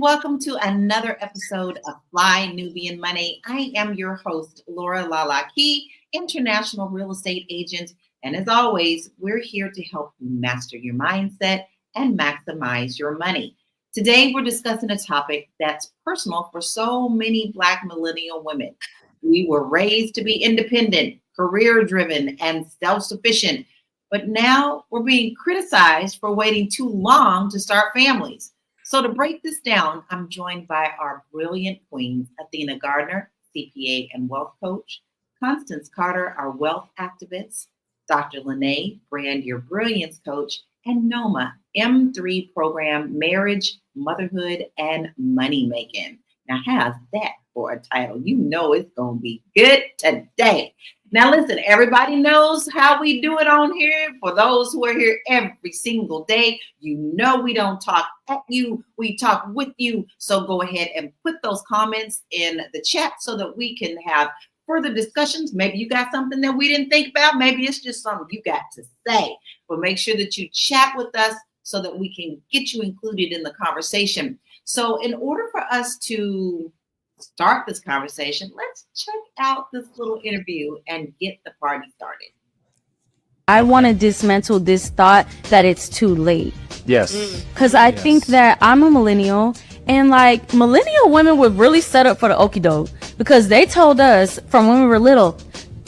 welcome to another episode of Fly Nubian Money. I am your host, Lala, international real estate agent. And as always, we're here to help you master your mindset and maximize your money. Today, we're discussing a topic that's personal for so many Black millennial women. We were raised to be independent, career-driven, and self-sufficient. But now we're being criticized for waiting too long to start families. So to break this down, I'm joined by our brilliant queens, Athena Gardner, CPA and wealth coach, Constance Carter, our wealth activist, Dr. Lene, Brand Your Brilliance coach, and Noma, M3 program, marriage, motherhood, and money making. Now, how's that for a title? You know it's going to be good today. Now, listen, everybody knows how we do it on here. For those who are here every single day, you know we don't talk at you, we talk with you. So go ahead and put those comments in the chat so that we can have further discussions. Maybe you got something that we didn't think about. Maybe it's just something you got to say. But make sure that you chat with us so that we can get you included in the conversation. So in order for us to start this conversation, let's check out this little interview and get the party started. I want to dismantle this thought that it's too late. Yes. Because I think that I'm a millennial, and like millennial women were really set up for the okie doke because they told us from when we were little,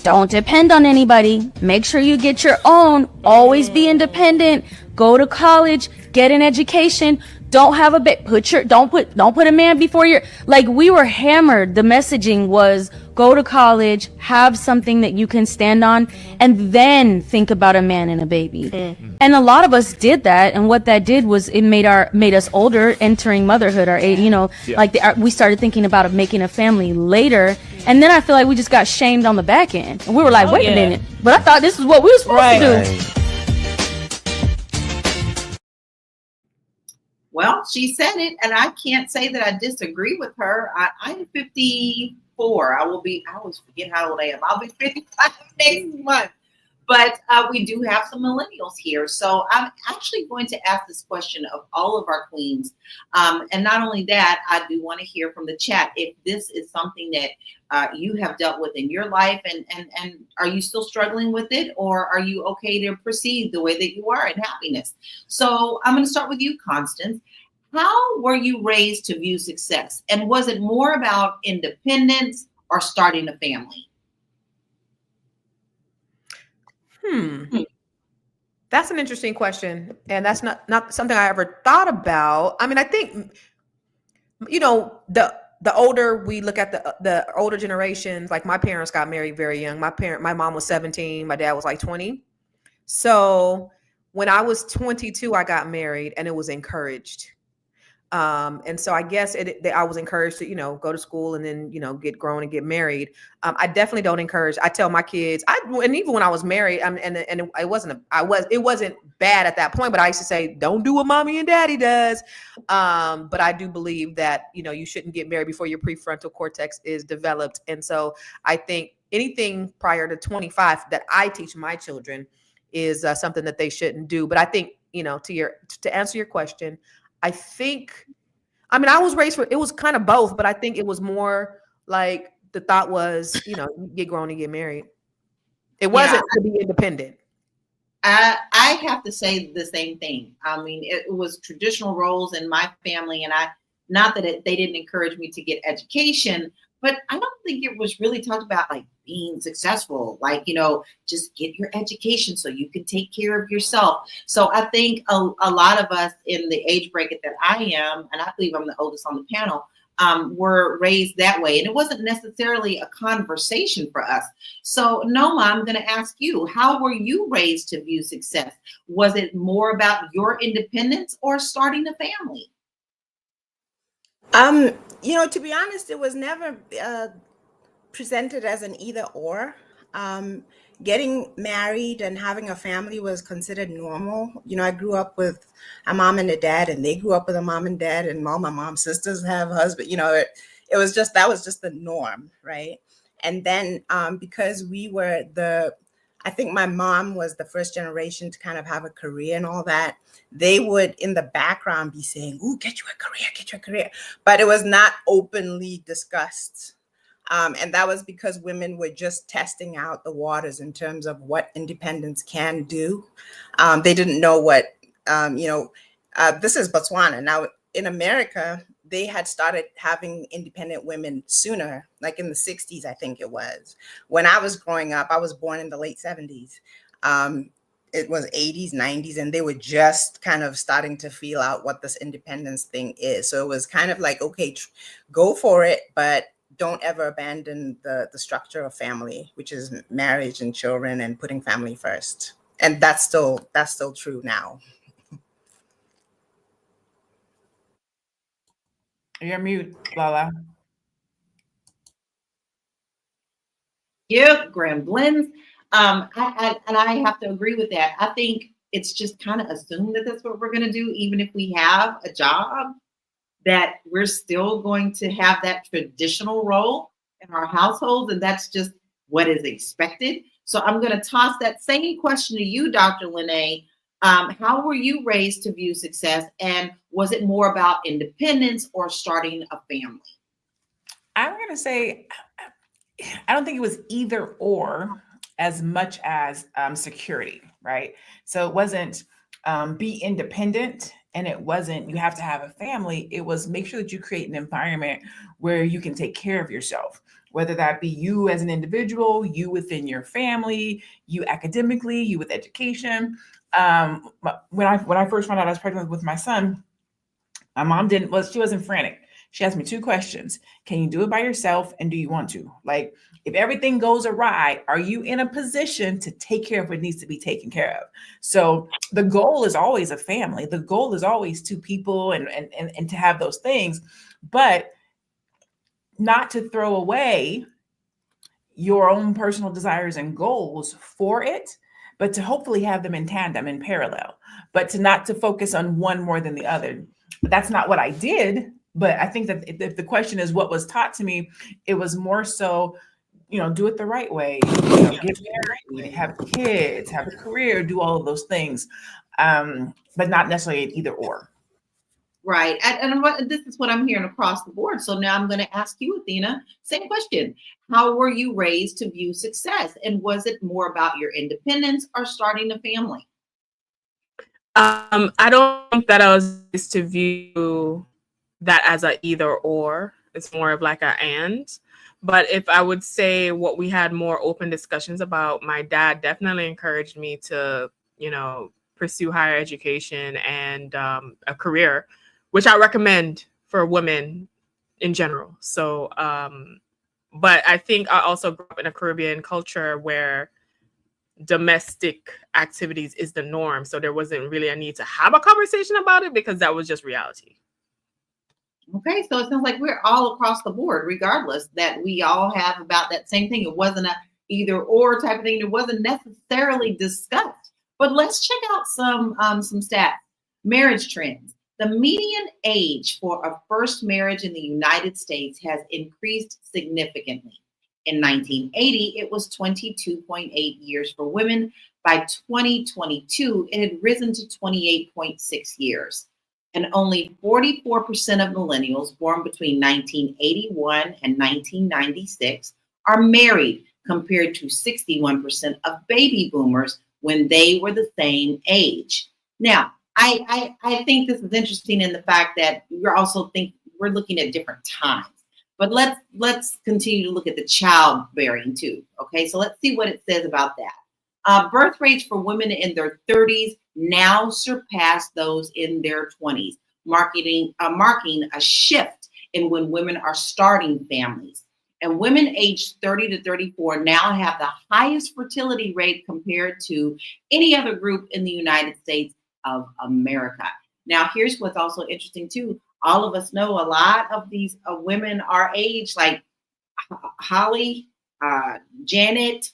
don't depend on anybody. Make sure you get your own. Always be independent. Go to college. Get an education. Don't have a bit. Don't put a man before your. Like, we were hammered. The messaging was go to college, have something that you can stand on, and then think about a man and a baby. And a lot of us did that, and what that did was it made us older, entering motherhood. Our age, we started thinking about making a family later, and then I feel like we just got shamed on the back end. And we were like, wait a minute, but I thought this is what we were supposed to do. Well, she said it, and I can't say that I disagree with her. I'm 54. I always forget how old I am. I'll be 55 next month. But we do have some millennials here. So I'm actually going to ask this question of all of our queens. And not only that, I do want to hear from the chat if this is something that you have dealt with in your life, and are you still struggling with it, or are you okay to proceed the way that you are in happiness? So I'm going to start with you, Constance. How were you raised to view success? And was it more about independence or starting a family? That's an interesting question. And that's not something I ever thought about. I mean, I think, the older we look at the older generations, like my parents got married very young. My mom was 17. My dad was like 20. So when I was 22, I got married, and it was encouraged. And so I guess I was encouraged to, go to school and then, get grown and get married. I definitely don't encourage. I tell my kids, and even when I was married, it wasn't bad at that point, but I used to say, don't do what mommy and daddy does. But I do believe that, you shouldn't get married before your prefrontal cortex is developed. And so I think anything prior to 25 that I teach my children is something that they shouldn't do. But I think, to answer your question, I was raised it was kind of both, but I think it was more like the thought was, get grown and get married. It wasn't to be independent. I have to say the same thing. I mean, it was traditional roles in my family, and not that they didn't encourage me to get education, but I don't think it was really talked about like being successful, like, just get your education so you can take care of yourself. So I think a lot of us in the age bracket that I am, and I believe I'm the oldest on the panel, were raised that way. And it wasn't necessarily a conversation for us. So Noma, I'm going to ask you, how were you raised to view success? Was it more about your independence or starting a family? To be honest, it was never presented as an either or. Getting married and having a family was considered normal. I grew up with a mom and a dad, and they grew up with a mom and dad, and all my mom's sisters have husbands. It was just, that was just the norm, right? And then because we were I think my mom was the first generation to kind of have a career and all that. They would in the background be saying, "Ooh, get you a career, get you a career," but it was not openly discussed. And that was because women were just testing out the waters in terms of what independence can do. They didn't know what, this is Botswana. Now, in America, they had started having independent women sooner, like in the 60s, I think it was. When I was growing up, I was born in the late 70s. It was 80s, 90s, and they were just kind of starting to feel out what this independence thing is. So it was kind of like, okay, go for it, but don't ever abandon the structure of family, which is marriage and children and putting family first. And that's still true now. You're mute, Lala. Yeah, Gremlins. I have to agree with that. I think it's just kind of assumed that that's what we're going to do, even if we have a job, that we're still going to have that traditional role in our households, and that's just what is expected. So I'm going to toss that same question to you, Dr. Lene. How were you raised to view success, and was it more about independence or starting a family? I'm going to say, I don't think it was either or as much as security, right? So it wasn't be independent, and it wasn't you have to have a family. It was make sure that you create an environment where you can take care of yourself, whether that be you as an individual, you within your family, you academically, you with education. When I first found out I was pregnant with my son, my mom she wasn't frantic. She asked me 2 questions. Can you do it by yourself? And do you want to? Like, if everything goes awry, are you in a position to take care of what needs to be taken care of? So the goal is always a family. The goal is always 2 people and to have those things, but not to throw away your own personal desires and goals for it, but to hopefully have them in tandem, in parallel, but not to focus on one more than the other. But that's not what I did. But I think that if the question is what was taught to me, it was more so, do it the right way, get married, have kids, have a career, do all of those things, but not necessarily an either or. Right. And this is what I'm hearing across the board. So now I'm going to ask you, Athena, same question. How were you raised to view success? And was it more about your independence or starting a family? I don't think that I was raised to view that as a either or. It's more of like a and. But if I would say what we had more open discussions about, my dad definitely encouraged me to, pursue higher education and a career, which I recommend for women in general. So, but I think I also grew up in a Caribbean culture where domestic activities is the norm. So there wasn't really a need to have a conversation about it because that was just reality. Okay, so it sounds like we're all across the board, regardless, that we all have about that same thing. It wasn't a either or type of thing. It wasn't necessarily discussed. But let's check out some stats. Marriage trends. The median age for a first marriage in the United States has increased significantly. In 1980, it was 22.8 years for women. By 2022, it had risen to 28.6 years. And only 44% of millennials born between 1981 and 1996 are married, compared to 61% of baby boomers when they were the same age. Now, I think this is interesting in the fact that we're looking at different times. But let's continue to look at the childbearing too. Okay, so let's see what it says about that. Birth rates for women in their 30s now surpass those in their 20s, marking a shift in when women are starting families. And women aged 30 to 34 now have the highest fertility rate compared to any other group in the United States of America. Now, here's what's also interesting too. All of us know a lot of these women our age, like Holly, Janet,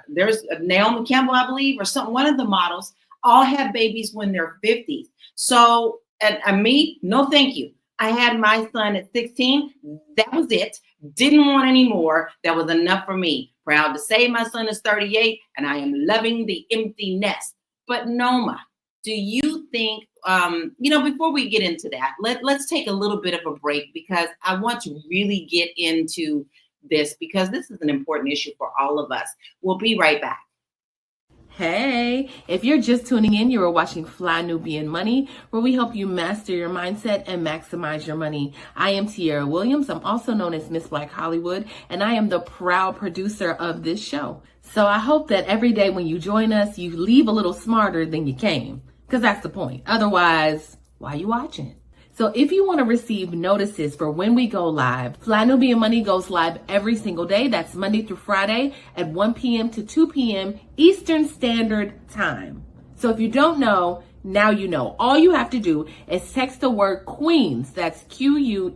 there's Naomi Campbell, I believe, or something. One of the models all have babies when they're 50s. So, and me, no, thank you. I had my son at 16. That was it. Didn't want any more. That was enough for me. Proud to say my son is 38 and I am loving the empty nest. But Noma, do you think, before we get into that, let's take a little bit of a break because I want to really get into this because this is an important issue for all of us. We'll be right back. Hey, if you're just tuning in, you are watching Fly Nubian Money, where we help you master your mindset and maximize your money. I am Tierra Williams. I'm also known as Miss Black Hollywood, and I am the proud producer of this show. So I hope that every day when you join us, you leave a little smarter than you came, because that's the point. Otherwise, why are you watching? So if you want to receive notices for when we go live, Fly Nubian Money goes live every single day. That's Monday through Friday at 1 p.m. to 2 p.m. Eastern Standard Time. So if you don't know, now you know. All you have to do is text the word Queens. That's Queens.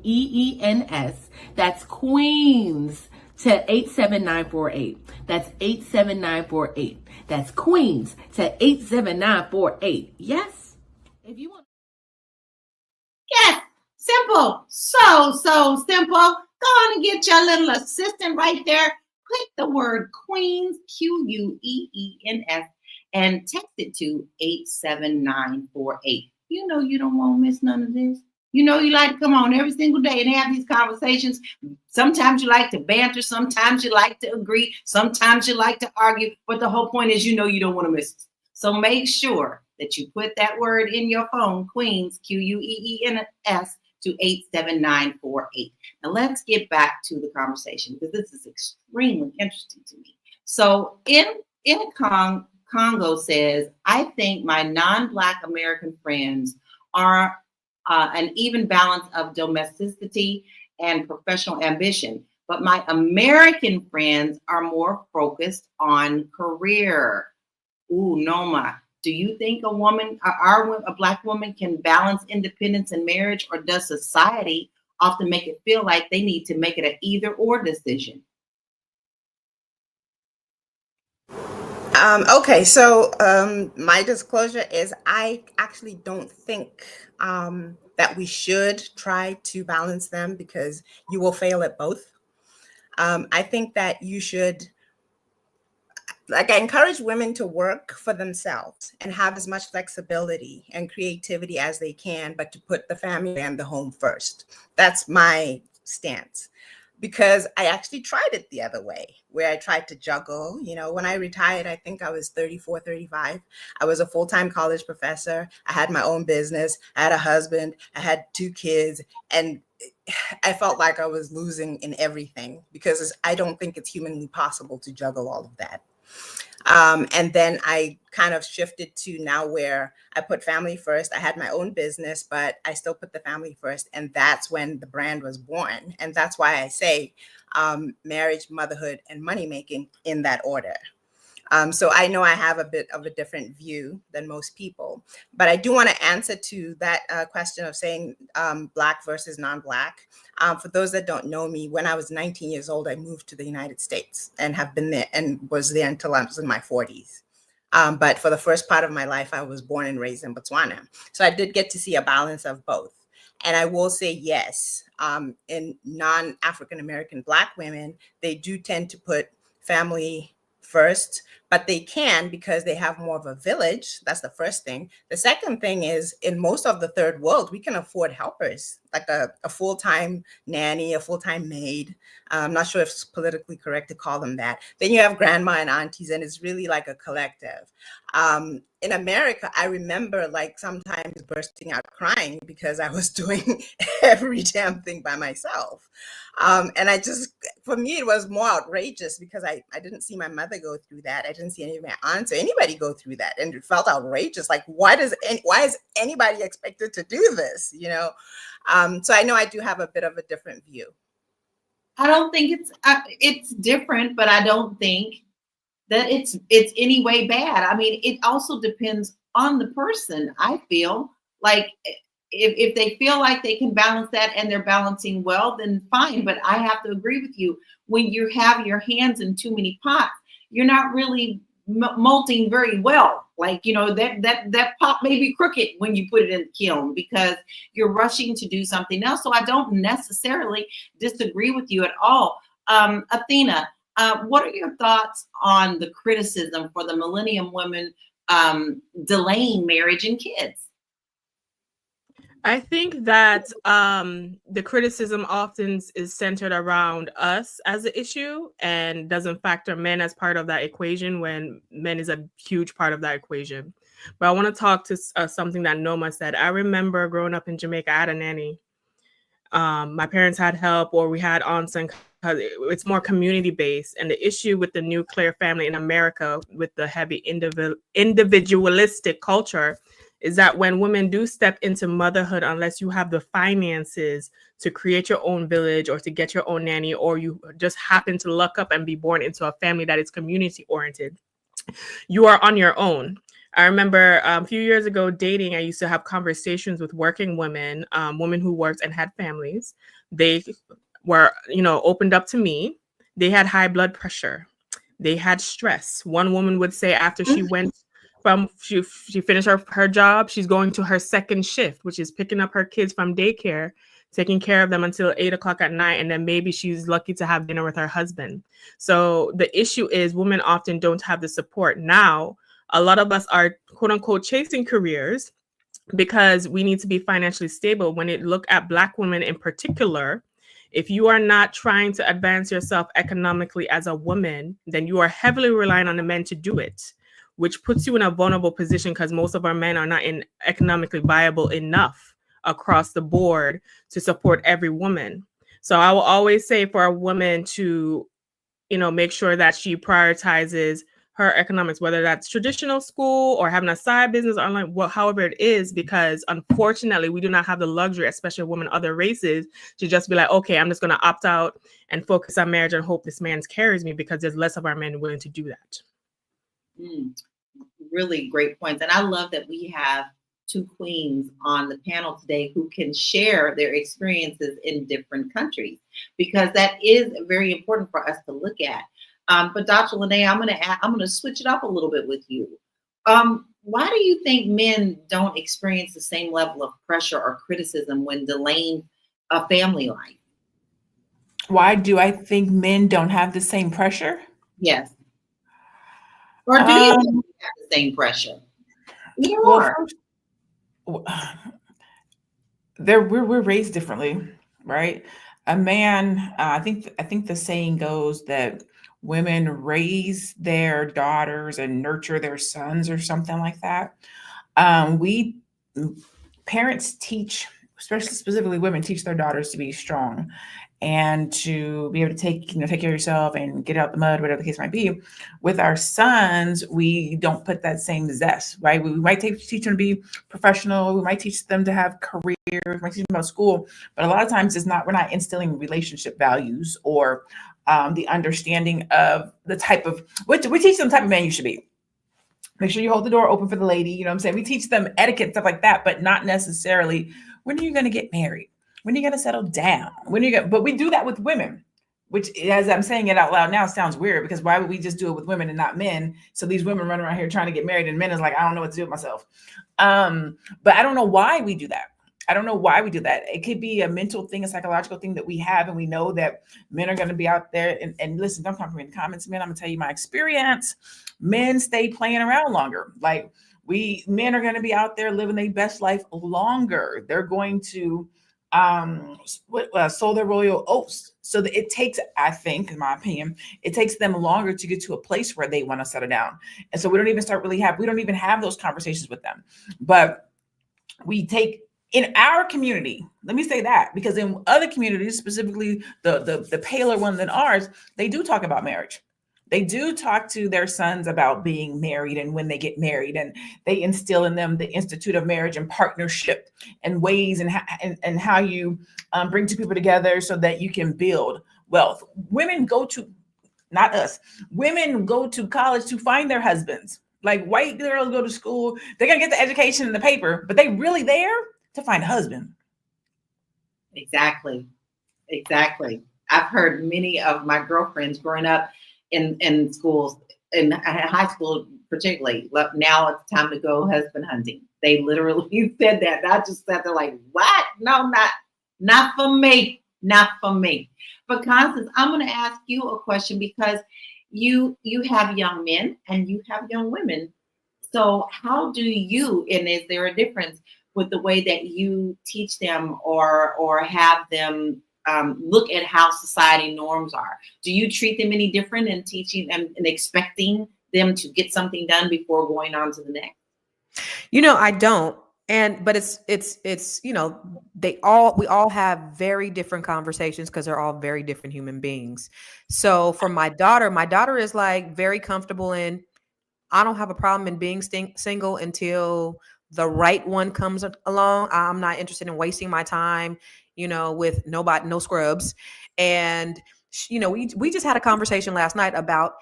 That's Queens to 87948. That's 87948. That's Queens to 87948. Yes? If you want. Yes, simple. So simple. Go on and get your little assistant right there. Click the word Queens, Queens, and text it to 87948. You know you don't want to miss none of this. You know you like to come on every single day and have these conversations. Sometimes you like to banter. Sometimes you like to agree. Sometimes you like to argue. But the whole point is you know you don't want to miss it. So make sure that you put that word in your phone, Queens, Queens, to 87948. Now let's get back to the conversation because this is extremely interesting to me. So in Congo says, I think my non-Black American friends are an even balance of domesticity and professional ambition, but my American friends are more focused on career. Ooh, Noma. Do you think a Black woman can balance independence and marriage, or does society often make it feel like they need to make it an either or decision? Okay, so my disclosure is I actually don't think that we should try to balance them because you will fail at both. I think that you should, I encourage women to work for themselves and have as much flexibility and creativity as they can, but to put the family and the home first. That's my stance. Because I actually tried it the other way, where I tried to juggle. When I retired, I think I was 34, 35. I was a full-time college professor. I had my own business. I had a husband. I had 2 kids. And I felt like I was losing in everything because I don't think it's humanly possible to juggle all of that. And then I kind of shifted to now where I put family first. I had my own business, but I still put the family first. And that's when the brand was born. And that's why I say marriage, motherhood, and money making in that order. So I know I have a bit of a different view than most people, but I do want to answer to that question of saying Black versus non-Black. For those that don't know me, when I was 19 years old, I moved to the United States and have been there and was there until I was in my 40s. But for the first part of my life, I was born and raised in Botswana. So I did get to see a balance of both. And I will say, yes, in non-African American Black women, they do tend to put family first, but they can because they have more of a village. That's the first thing. The second thing is in most of the third world, we can afford helpers, like a full-time nanny, a full-time maid. I'm not sure if it's politically correct to call them that. Then you have grandma and aunties, and it's really like a collective. In America, I remember like sometimes bursting out crying because I was doing every damn thing by myself. And for me, it was more outrageous because I didn't see my mother go through that. I didn't see any of my aunts or anybody go through that. And it felt outrageous. Like, why is anybody expected to do this? So I know I do have a bit of a different view. I don't think it's different, but I don't think that it's any way bad. I mean, it also depends on the person. I feel like if they feel like they can balance that and they're balancing well, then fine. But I have to agree with you. When you have your hands in too many pots, you're not really molting very well. Like, that pot may be crooked when you put it in the kiln because you're rushing to do something else. So I don't necessarily disagree with you at all. Athena, what are your thoughts on the criticism for the millennium women delaying marriage and kids? I think that the criticism often is centered around us as an issue and doesn't factor men as part of that equation when men is a huge part of that equation. But I want to talk to something that Noma said. I remember growing up in Jamaica, I had a nanny. My parents had help, or we had aunts and cousins. It's more community based. And the issue with the nuclear family in America with the heavy individualistic culture is that when women do step into motherhood, unless you have the finances to create your own village or to get your own nanny, or you just happen to luck up and be born into a family that is community oriented, you are on your own. I remember a few years ago dating, I used to have conversations with working women, women who worked and had families. They were, opened up to me. They had high blood pressure. They had stress. One woman would say after she went she finished her job, she's going to her second shift, which is picking up her kids from daycare, taking care of them until 8 o'clock at night. And then maybe she's lucky to have dinner with her husband. So the issue is women often don't have the support. Now, a lot of us are quote unquote chasing careers because we need to be financially stable. When you look at Black women in particular, if you are not trying to advance yourself economically as a woman, then you are heavily relying on the men to do it, which puts you in a vulnerable position because most of our men are not economically viable enough across the board to support every woman. So I will always say for a woman to, make sure that she prioritizes her economics, whether that's traditional school or having a side business online, however it is, because unfortunately we do not have the luxury, especially women, other races, to just be like, okay, I'm just going to opt out and focus on marriage and hope this man carries me, because there's less of our men willing to do that. Really great points. And I love that we have two queens on the panel today who can share their experiences in different countries, because that is very important for us to look at. But Dr. Lene, I'm going to switch it up a little bit with you. Why do you think men don't experience the same level of pressure or criticism when delaying a family life? Why do I think men don't have the same pressure? Yes. Or do you have the same pressure? We're raised differently, right? A man, I think the saying goes that women raise their daughters and nurture their sons, or something like that. Parents teach, especially specifically women, teach their daughters to be strong and to be able to take care of yourself and get out the mud, whatever the case might be. With our sons, we don't put that same zest, right? We might teach them to be professional. We might teach them to have careers. We might teach them about school, but a lot of times we're not instilling relationship values or the understanding of the type of, we teach them the type of man you should be. Make sure you hold the door open for the lady. You know what I'm saying? We teach them etiquette and stuff like that, but not necessarily, when are you going to get married? When are you going to settle down? But we do that with women, which, as I'm saying it out loud now, sounds weird, because why would we just do it with women and not men? So these women run around here trying to get married, and men is like, I don't know what to do with myself. But I don't know why we do that. It could be a mental thing, a psychological thing that we have, and we know that men are going to be out there. And listen, don't come from me in the comments, men. I'm going to tell you my experience. Men stay playing around longer. Like, men are going to be out there living their best life longer. They're going to sow their royal oats. So that it takes, I think, in my opinion, it takes them longer to get to a place where they want to settle down. And so we don't even have those conversations with them. But we take, in our community, let me say that, because in other communities, specifically the paler one than ours, they do talk about marriage. They do talk to their sons about being married and when they get married, and they instill in them the institute of marriage and partnership and ways and how you bring two people together so that you can build wealth. Women go to, not us, women go to college to find their husbands. Like, white girls go to school, they're going to get the education and the paper, but they really there to find a husband. Exactly. I've heard many of my girlfriends growing up in schools, in high school, particularly, now it's time to go husband hunting. They literally said that. And I just sat there like, what? No, not for me. Not for me. But Constance, I'm going to ask you a question because you have young men and you have young women. So how do you, and is there a difference with the way that you teach them or have them look at how society norms are? Do you treat them any different in teaching them and expecting them to get something done before going on to the next? I don't. But it's, we all have very different conversations because they're all very different human beings. So for my daughter is like very comfortable in, I don't have a problem in being single until the right one comes along. I'm not interested in wasting my time, with nobody, no scrubs. And, we just had a conversation last night about,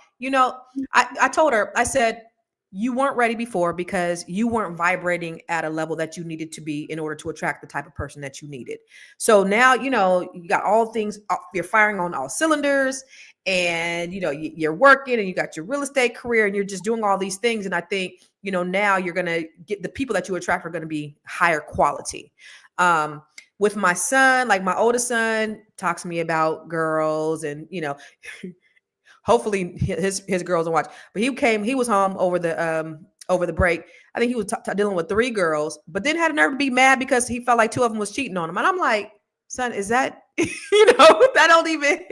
I told her, I said, you weren't ready before because you weren't vibrating at a level that you needed to be in order to attract the type of person that you needed. So now, you got all things, you're firing on all cylinders, and, you're working and you got your real estate career and you're just doing all these things. And I think, now you're going to get the people that you attract are going to be higher quality. With my son, like my oldest son talks to me about girls and, hopefully his girls don't watch, but he was home over the break. I think he was dealing with 3 girls, but then had a nerve to be mad because he felt like 2 of them was cheating on him. And I'm like, son, is that, that don't even,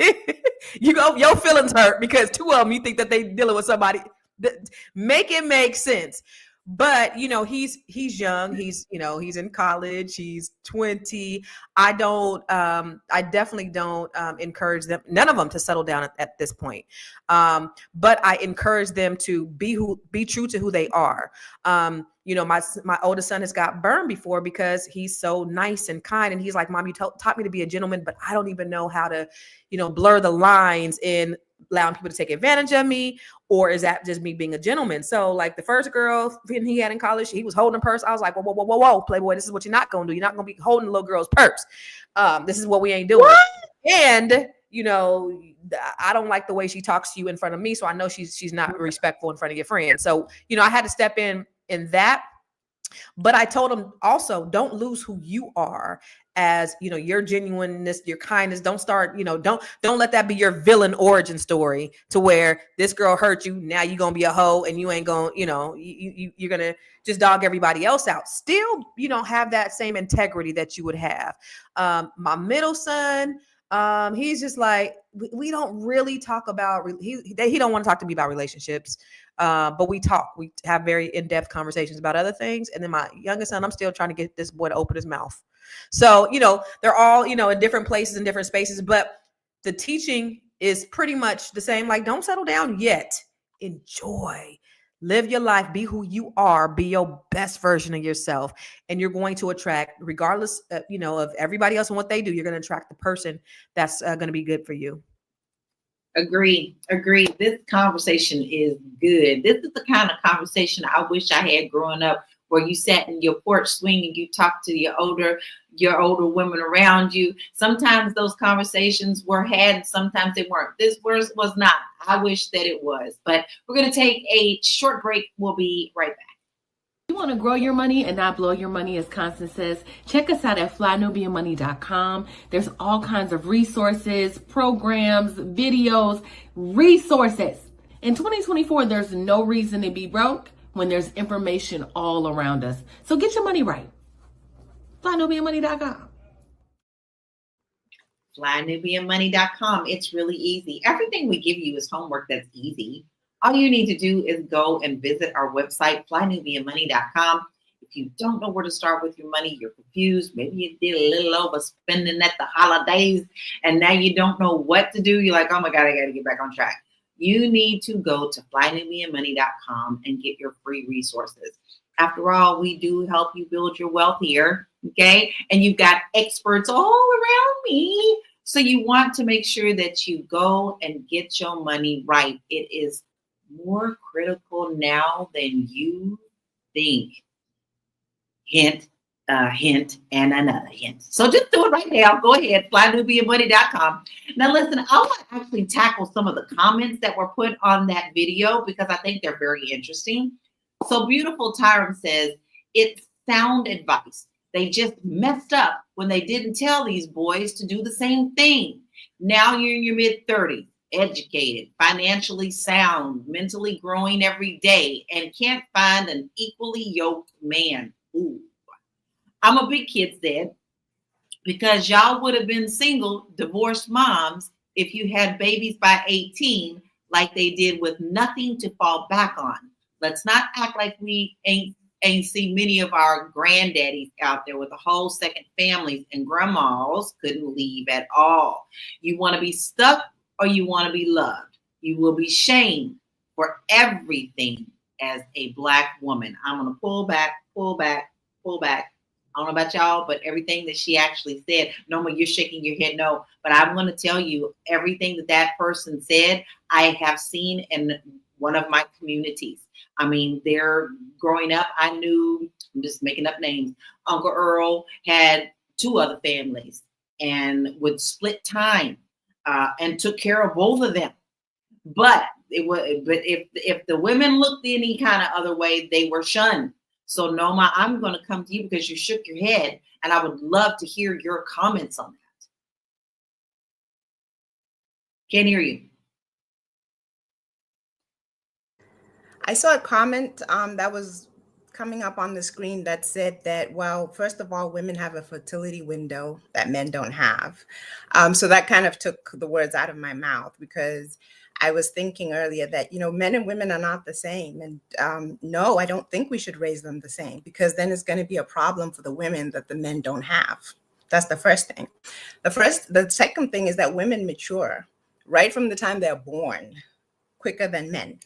your feelings hurt because 2 of them, you think that they dealing with somebody. Make it make sense. But, he's young. He's in college. He's 20. I definitely don't encourage them, none of them, to settle down at this point. But I encourage them to be true to who they are. My oldest son has got burned before because he's so nice and kind. And he's like, Mom, you taught me to be a gentleman, but I don't even know how to, blur the lines in allowing people to take advantage of me, or is that just me being a gentleman? So like the first girl he had in college, he was holding a purse. I was like, whoa, Playboy, this is what you're not going to do. You're not going to be holding a little girl's purse. This is what we ain't doing. What? And, I don't like the way she talks to you in front of me. So I know she's not respectful in front of your friends. So, I had to step in that. But I told him also, don't lose who you are as, your genuineness, your kindness. Don't start, don't let that be your villain origin story to where this girl hurt you. Now you're going to be a hoe and you ain't going, you're going to just dog everybody else out. Still, have that same integrity that you would have. My middle son, he's just like, we don't really talk about, he don't want to talk to me about relationships. But we have very in-depth conversations about other things. And then my youngest son, I'm still trying to get this boy to open his mouth. So, they're all, in different places and different spaces, but the teaching is pretty much the same. Like, don't settle down yet. Enjoy, live your life, be who you are, be your best version of yourself. And you're going to attract, regardless, of everybody else and what they do, you're going to attract the person that's going to be good for you. Agree. This conversation is good. This is the kind of conversation I wish I had growing up, where you sat in your porch swing and you talked to your older women around you. Sometimes those conversations were had, sometimes they weren't. This was not. I wish that it was. But we're going to take a short break. We'll be right back. You want to grow your money and not blow your money, as Constance says, check us out at flynubianmoney.com. There's all kinds of resources, programs, videos, resources. In 2024, there's no reason to be broke when there's information all around us. So get your money right. flynubianmoney.com. flynubianmoney.com. It's really easy. Everything we give you is homework that's easy. All you need to do is go and visit our website, flynubianmoney.com. If you don't know where to start with your money, you're confused. Maybe you did a little overspending at the holidays and now you don't know what to do. You're like, oh my God, I got to get back on track. You need to go to flynubianmoney.com and get your free resources. After all, we do help you build your wealth here, okay? And you've got experts all around me. So you want to make sure that you go and get your money right. It is more critical now than you think. Hint, hint and another hint. So just do it right now. Go ahead, flynubianmoney.com. Now listen, I want to actually tackle some of the comments that were put on that video because I think they're very interesting. So Beautiful Tyram says, it's sound advice. They just messed up when they didn't tell these boys to do the same thing. Now you're in your mid-30s, educated, financially sound, mentally growing every day, and can't find an equally yoked man. Ooh. I'm a big kid's dad because y'all would have been single, divorced moms if you had babies by 18, like they did with nothing to fall back on. Let's not act like we ain't seen many of our granddaddies out there with a whole second families, and grandmas couldn't leave at all. You want to be stuck or you want to be loved. You will be shamed for everything as a Black woman. I'm going to pull back. I don't know about y'all, but everything that she actually said, Noma, you're shaking your head no, but I'm going to tell you everything that person said, I have seen in one of my communities. I mean, they're growing up. I knew, I'm just making up names. Uncle Earl had 2 other families and would split time and took care of both of them. But if the women looked any kind of other way, they were shunned. So Noma, I'm going to come to you because you shook your head, and I would love to hear your comments on that. Can't hear you. I saw a comment that was coming up on the screen that said that, well, first of all, women have a fertility window that men don't have. So that kind of took the words out of my mouth, because I was thinking earlier that, men and women are not the same. And no, I don't think we should raise them the same, because then it's going to be a problem for the women that the men don't have. That's the first thing. The second thing is that women mature right from the time they're born quicker than men.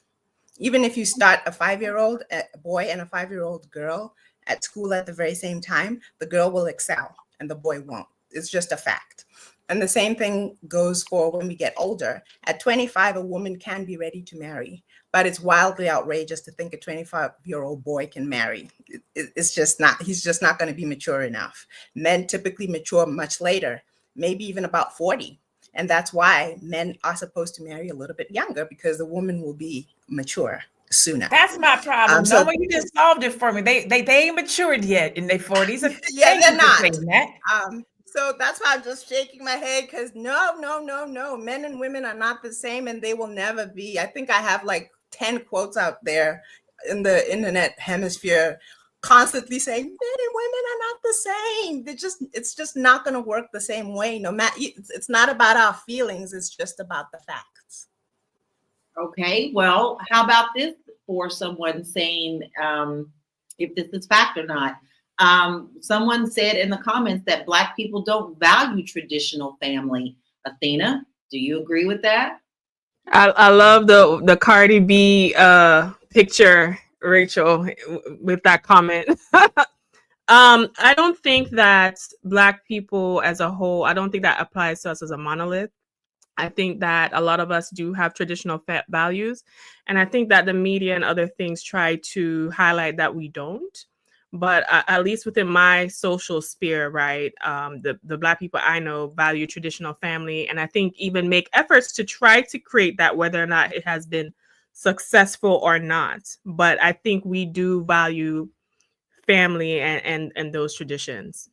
Even if you start a 5-year-old boy and a 5-year-old girl at school at the very same time, the girl will excel and the boy won't. It's just a fact. And the same thing goes for when we get older. At 25, a woman can be ready to marry, but it's wildly outrageous to think a 25-year-old boy can marry. It's just not, he's just not going to be mature enough. Men typically mature much later, maybe even about 40. And that's why men are supposed to marry a little bit younger, because the woman will be mature sooner. That's my problem. No, you just solved it for me. They ain't matured yet in their 40s. Yeah, they're not. So that's why I'm just shaking my head, because no. Men and women are not the same, and they will never be. I think I have like 10 quotes out there in the internet hemisphere constantly saying men and women are not the same. It's just not going to work the same way. No matter, it's not about our feelings. It's just about the facts. Okay, well, how about this for someone saying if this is fact or not? Someone said in the comments that Black people don't value traditional family. Athena, do you agree with that? I love the Cardi B picture, Rachel, with that comment. I don't think that Black people as a whole, I don't think that applies to us as a monolith. I think that a lot of us do have traditional values, and I think that the media and other things try to highlight that we don't. But at least within my social sphere, right, the Black people I know value traditional family, and I think even make efforts to try to create that, whether or not it has been successful or not. But I think we do value family and those traditions.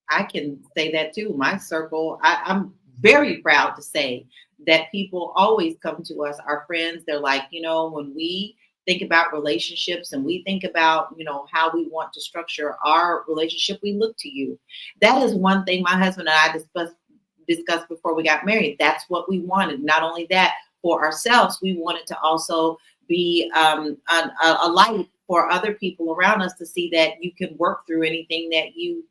I can say that too. My circle, I'm very proud to say that people always come to us, our friends. They're like, when we think about relationships and we think about, how we want to structure our relationship, we look to you. That is one thing my husband and I discussed before we got married. That's what we wanted. Not only that, for ourselves, we wanted to also be a light for other people around us, to see that you can work through anything that you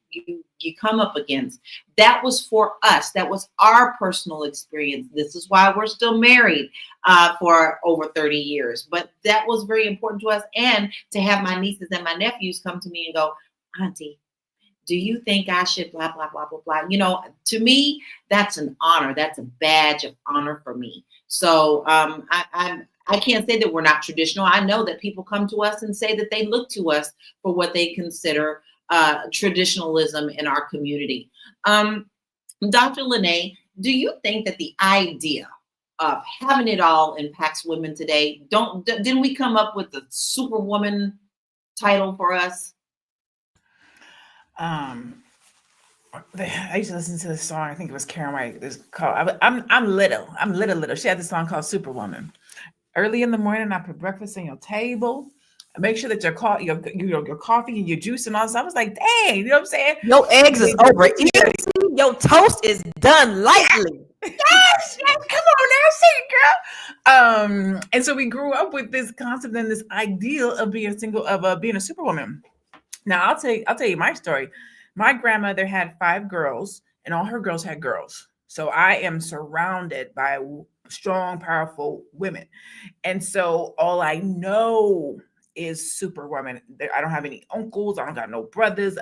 come up against. That was for us. That was our personal experience. This is why we're still married for over 30 years. But that was very important to us. And to have my nieces and my nephews come to me and go, Auntie, do you think I should blah, blah, blah, blah, blah? To me, that's an honor. That's a badge of honor for me. So I can't say that we're not traditional. I know that people come to us and say that they look to us for what they consider traditionalism in our community. Dr. Lene, do you think that the idea of having it all impacts women today? Didn't we come up with the superwoman title for us? I used to listen to this song. I think it was Karen White. It's called I'm little. She had this song called Superwoman. Early in the morning, I put breakfast on your table. I make sure that your coffee and your juice and all this. I was like, dang, you know what I'm saying? Your eggs is over easy. Your toast is done lightly. Yes, come on now, say it, girl. And so we grew up with this concept and this ideal of being single, of being a superwoman. Now I'll tell you my story. My grandmother had 5 girls, and all her girls had girls. So I am surrounded by strong, powerful women. And so all I know is superwoman. I don't have any uncles. I don't got no brothers.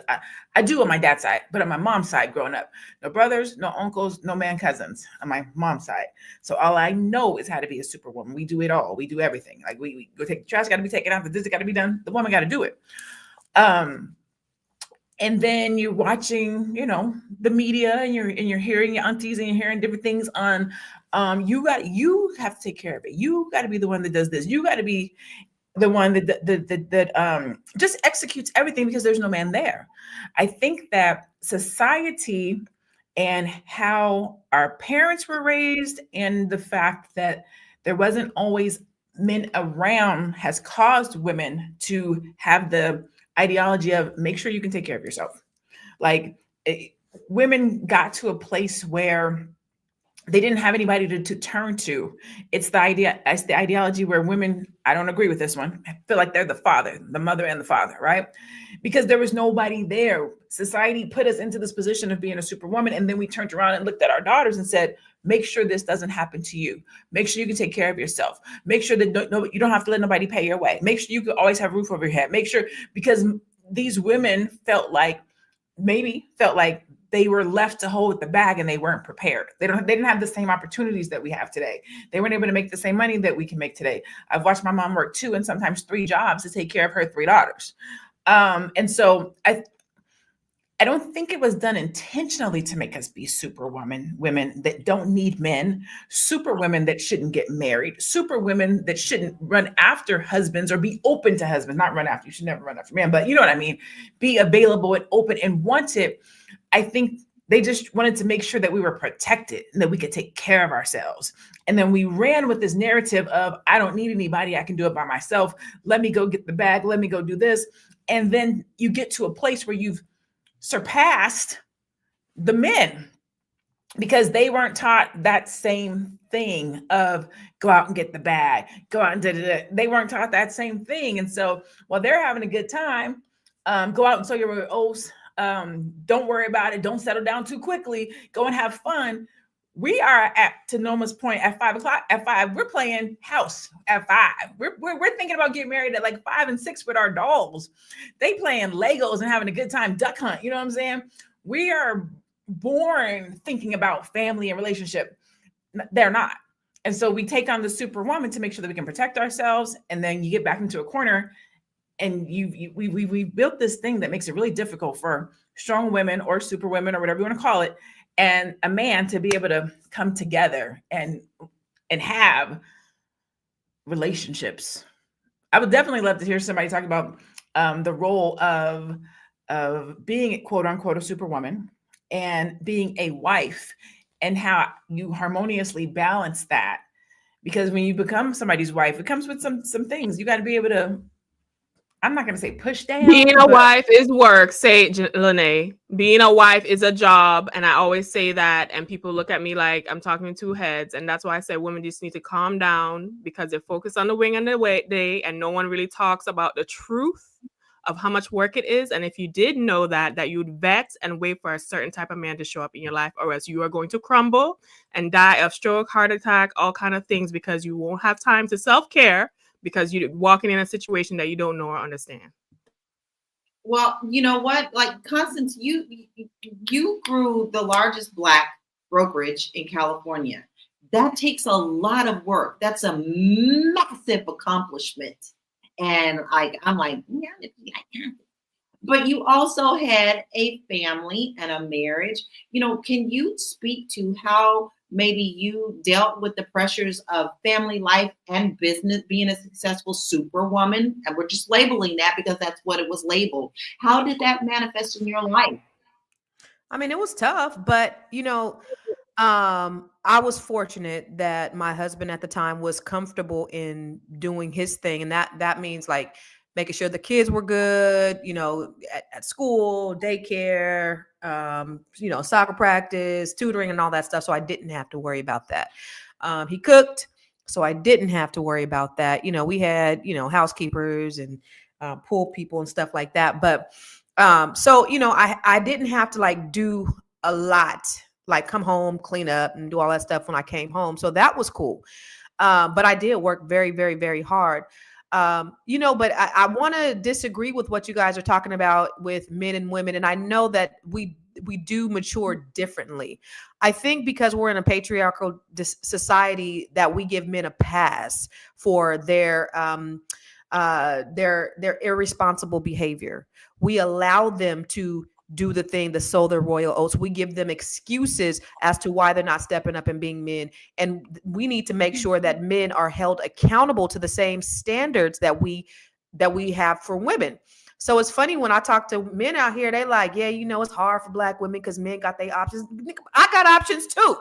I do on my dad's side, but on my mom's side growing up, no brothers, no uncles, no man cousins on my mom's side. So all I know is how to be a superwoman. We do it all. We do everything. Like we go take the trash, got to be taken out. The dishes got to be done. The woman got to do it. And then you're watching, the media, and you're hearing your aunties and you're hearing different things on, you have to take care of it. You got to be the one that does this. You got to be the one that just executes everything because there's no man there. I think that society and how our parents were raised and the fact that there wasn't always men around has caused women to have the ideology of make sure you can take care of yourself. Like women got to a place where they didn't have anybody to turn to. It's the ideology where women, I don't agree with this one. I feel like they're the mother and the father, right? Because there was nobody there. Society put us into this position of being a superwoman. And then we turned around and looked at our daughters and said, make sure this doesn't happen to you. Make sure you can take care of yourself. Make sure that you don't have to let nobody pay your way. Make sure you can always have a roof over your head. Make sure, because these women felt like they were left to hold the bag and they weren't prepared. They didn't have the same opportunities that we have today. They weren't able to make the same money that we can make today. I've watched my mom work 2 and sometimes 3 jobs to take care of her 3 daughters. And so I don't think it was done intentionally to make us be superwomen, women that don't need men, superwomen that shouldn't get married, superwomen that shouldn't run after husbands or be open to husbands, not run after. You should never run after men, but you know what I mean? Be available and open and wanted. I think they just wanted to make sure that we were protected and that we could take care of ourselves. And then we ran with this narrative of, I don't need anybody. I can do it by myself. Let me go get the bag. Let me go do this. And then you get to a place where you've surpassed the men because they weren't taught that same thing of go out and get the bag, go out and da-da-da. They weren't taught that same thing. And so while they're having a good time, go out and sow your oats. Don't worry about it. Don't settle down too quickly. Go and have fun. We are to Noma's point at 5 o'clock. At 5, we're playing house at 5. We're thinking about getting married at like 5 and 6 with our dolls. They playing Legos and having a good time, duck hunt. You know what I'm saying? We are born thinking about family and relationship. They're not. And so we take on the superwoman to make sure that we can protect ourselves. And then you get back into a corner and we built this thing that makes it really difficult for strong women or superwomen or whatever you want to call it, and a man to be able to come together and have relationships. I would definitely love to hear somebody talk about the role of being quote unquote a superwoman and being a wife and how you harmoniously balance that. Because when you become somebody's wife, it comes with some things. You got to be able to, I'm not going to say push down. Being a wife is work, say Lene. Being a wife is a job. And I always say that. And people look at me like I'm talking to 2 heads. And that's why I say women just need to calm down because they focus on the wing and the day. And no one really talks about the truth of how much work it is. And if you did know that you'd vet and wait for a certain type of man to show up in your life, or else you are going to crumble and die of stroke, heart attack, all kind of things, because you won't have time to self-care because you're walking in a situation that you don't know or understand. Well, you know what? Like Constance, you grew the largest Black brokerage in California. That takes a lot of work. That's a massive accomplishment. And I'm like, yeah, but you also had a family and a marriage. Can you speak to how maybe you dealt with the pressures of family life and business, being a successful superwoman? And we're just labeling that because that's what it was labeled. How did that manifest in your life? I mean, it was tough, but I was fortunate that my husband at the time was comfortable in doing his thing. And that means like making sure the kids were good, at school, daycare, soccer practice, tutoring and all that stuff. So I didn't have to worry about that. He cooked, so I didn't have to worry about that. We had, housekeepers and pool people and stuff like that. But I didn't have to like do a lot, like come home, clean up and do all that stuff when I came home. So that was cool. But I did work very, very, very hard. But I want to disagree with what you guys are talking about with men and women. And I know that we do mature differently. I think because we're in a patriarchal society that we give men a pass for their irresponsible behavior. We allow them to do the thing, to sow their royal oats. We give them excuses as to why they're not stepping up and being men. And we need to make sure that men are held accountable to the same standards that we have for women. So it's funny when I talk to men out here, they like, yeah, it's hard for Black women because men got their options. I got options too.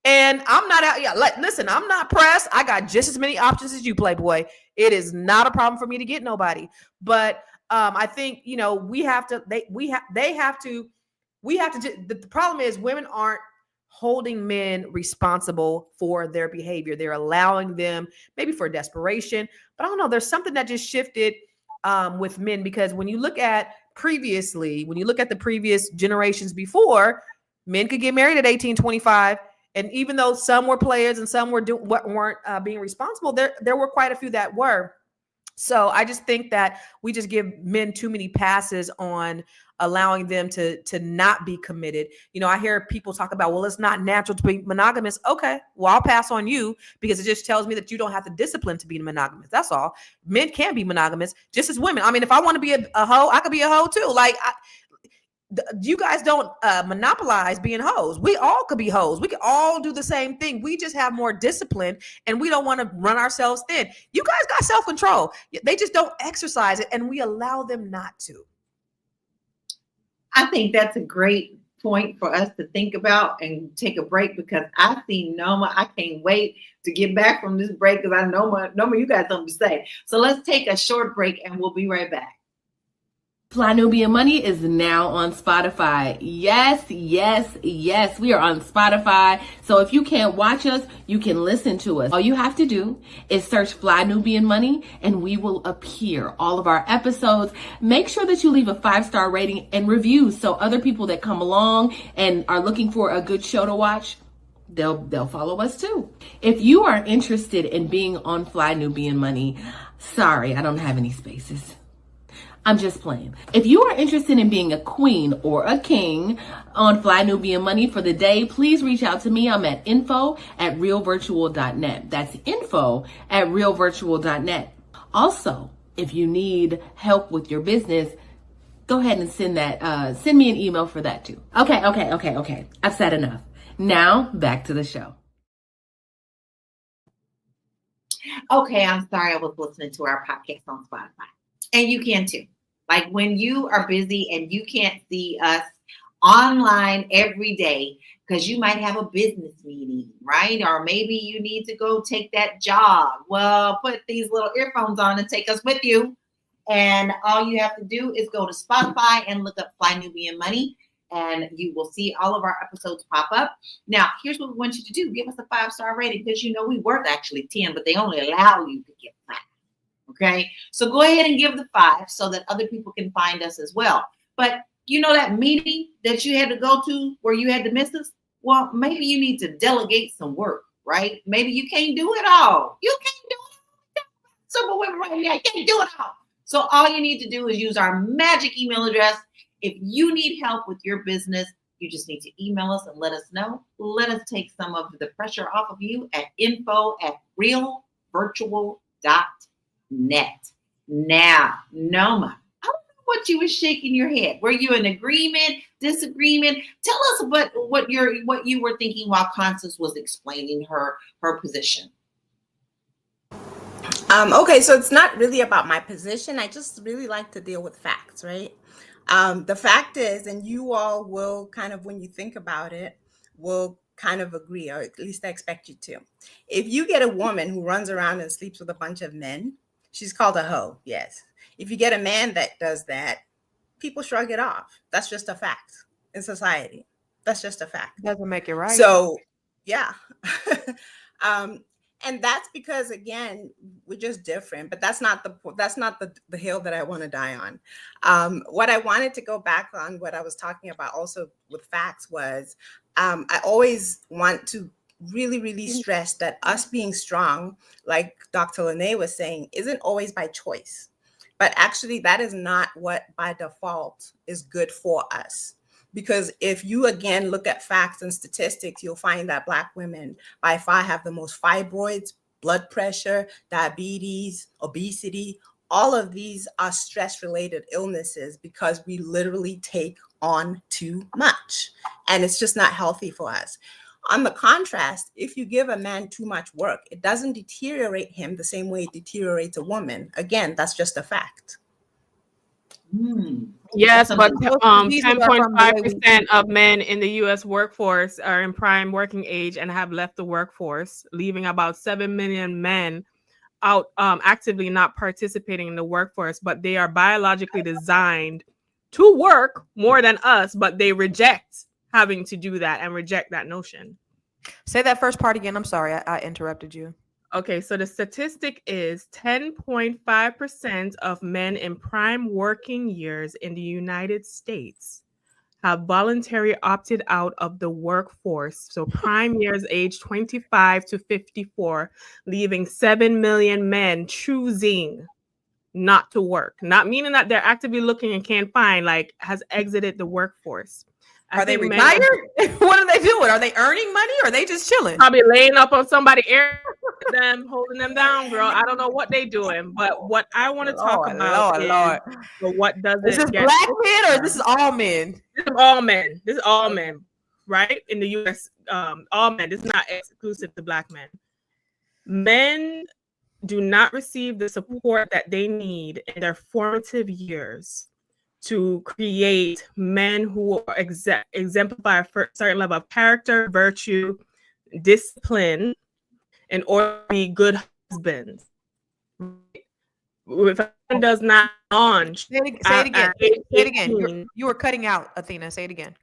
And I'm not out. Yeah, listen, I'm not pressed. I got just as many options as you, Playboy. It is not a problem for me to get nobody. But I think, we have to, the problem is women aren't holding men responsible for their behavior. They're allowing them maybe for desperation, but I don't know. There's something that just shifted with men, because when you look at the previous generations before, men could get married at 18, 25. And even though some were players and some weren't being responsible, there were quite a few that were. So I just think that we just give men too many passes on allowing them to not be committed. I hear people talk about, well, it's not natural to be monogamous. Okay, well, I'll pass on you because it just tells me that you don't have the discipline to be monogamous. That's all. Men can be monogamous just as women. I mean, if I want to be a hoe, I could be a hoe too. Like, you guys don't monopolize being hoes. We all could be hoes. We could all do the same thing. We just have more discipline and we don't want to run ourselves thin. You guys got self-control. They just don't exercise it and we allow them not to. I think that's a great point for us to think about and take a break, because I see Noma. I can't wait to get back from this break because I know Noma, you got something to say. So let's take a short break and we'll be right back. Fly Nubian Money is now on Spotify. Yes. We are on Spotify. So if you can't watch us, you can listen to us. All you have to do is search Fly Nubian Money and we will appear. All of our episodes. Make sure that you leave a 5-star rating and review so other people that come along and are looking for a good show to watch, they'll follow us too. If you are interested in being on Fly Nubian Money, sorry, I don't have any spaces. I'm just playing. If you are interested in being a queen or a king on Fly Nubian Money for the day, please reach out to me. I'm at info@realvirtual.net. That's info@realvirtual.net. Also, if you need help with your business, go ahead and send me an email for that too. Okay. I've said enough. Now back to the show. Okay, I'm sorry. I was listening to our podcast on Spotify, and you can too. Like when you are busy and you can't see us online every day because you might have a business meeting, right? Or maybe you need to go take that job. Well, put these little earphones on and take us with you. And all you have to do is go to Spotify and look up Fly Nubian Money, and you will see all of our episodes pop up. Now, here's what we want you to do. Give us a 5-star rating, because we worth actually 10, but they only allow you to get 5. Okay, so go ahead and give the 5 so that other people can find us as well. But that meeting that you had to go to where you had to miss us? Well, maybe you need to delegate some work, right? Maybe you can't do it all. You can't do it all. Superwoman right now, you can't do it all. So all you need to do is use our magic email address. If you need help with your business, you just need to email us and let us know. Let us take some of the pressure off of you at info@realvirtual.net. Now, Noma, I don't know what you were shaking your head. Were you in agreement, disagreement? Tell us what you were thinking while Constance was explaining her position. Okay, so it's not really about my position. I just really like to deal with facts, right? The fact is, and you all will kind of, when you think about it, will kind of agree, or at least I expect you to. If you get a woman who runs around and sleeps with a bunch of men, she's called a hoe, yes. If you get a man that does that, people shrug it off. That's just a fact in society. That's just a fact. Doesn't make it right. So, yeah. And that's because, again, we're just different, but that's not the hill that I want to die on. What I wanted to go back on, what I was talking about also with facts was, I always want to really, really stress that us being strong, like Dr. Lene was saying, isn't always by choice, but actually that is not what by default is good for us. Because if you, again, look at facts and statistics, you'll find that Black women by far have the most fibroids, blood pressure, diabetes, obesity. All of these are stress-related illnesses because we literally take on too much. And it's just not healthy for us. On the contrast, if you give a man too much work, it doesn't deteriorate him the same way it deteriorates a woman. Again, that's just a fact. Yes, but 10.5% of men in the U.S. workforce are in prime working age and have left the workforce, leaving about 7 million men out actively not participating in the workforce, but they are biologically designed to work more than us, but they reject having to do that and reject that notion. Say that first part again. I'm sorry, I interrupted you. Okay, so the statistic is 10.5% of men in prime working years in the United States have voluntarily opted out of the workforce. So prime years age 25 to 54, leaving 7 million men choosing not to work. Not meaning that they're actively looking and can't find, like has exited the workforce. Are they retired? What are they doing? Are they earning money or are they just chilling? Probably laying up on somebody, them, holding them down, girl. I don't know what they doing, but what I want to talk about is what does is this Black men or this is all men? This is all men. This is all men, right? In the U.S., all men. This is not exclusive to Black men. Men do not receive the support that they need in their formative years to create men who exemplify a certain level of character, virtue, discipline, in order to be good husbands. If a man does not launch, say it again. You were cutting out, Athena. Say it again.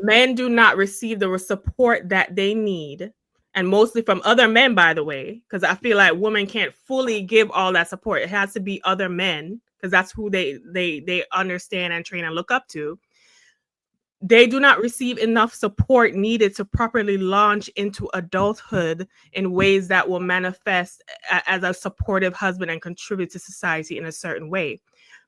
Men do not receive the support that they need, and mostly from other men, by the way, because I feel like women can't fully give all that support. It has to be other men, because that's who they understand and train and look up to. They do not receive enough support needed to properly launch into adulthood in ways that will manifest as a supportive husband and contribute to society in a certain way.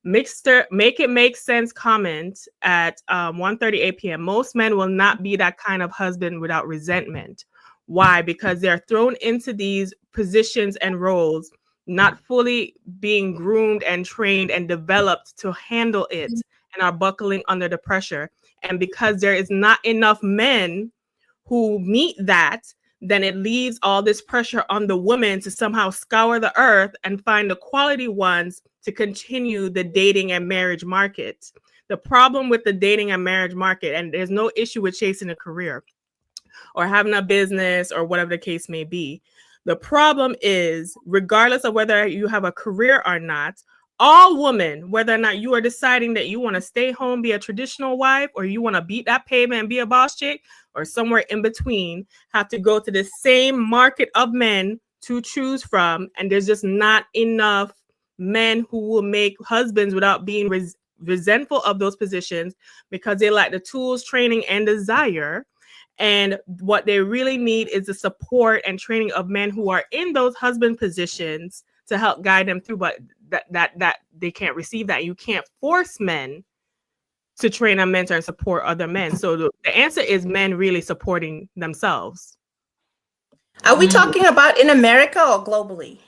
Make it make sense comment at 1:38 p.m. Most men will not be that kind of husband without resentment. Why? Because they're thrown into these positions and roles not fully being groomed and trained and developed to handle it, and are buckling under the pressure. And because there is not enough men who meet that, then it leaves all this pressure on the women to somehow scour the earth and find the quality ones to continue the dating and marriage market. The problem with the dating and marriage market, and there's no issue with chasing a career or having a business or whatever the case may be. The problem is, regardless of whether you have a career or not, all women, whether or not you are deciding that you want to stay home, be a traditional wife, or you want to beat that pavement and be a boss chick, or somewhere in between, have to go to the same market of men to choose from. And there's just not enough men who will make husbands without being resentful of those positions, because they lack the tools, training, and desire. And what they really need is the support and training of men who are in those husband positions to help guide them through, but that they can't receive that. You can't force men to train and mentor and support other men. So the answer is men really supporting themselves. Are we talking about in America or globally?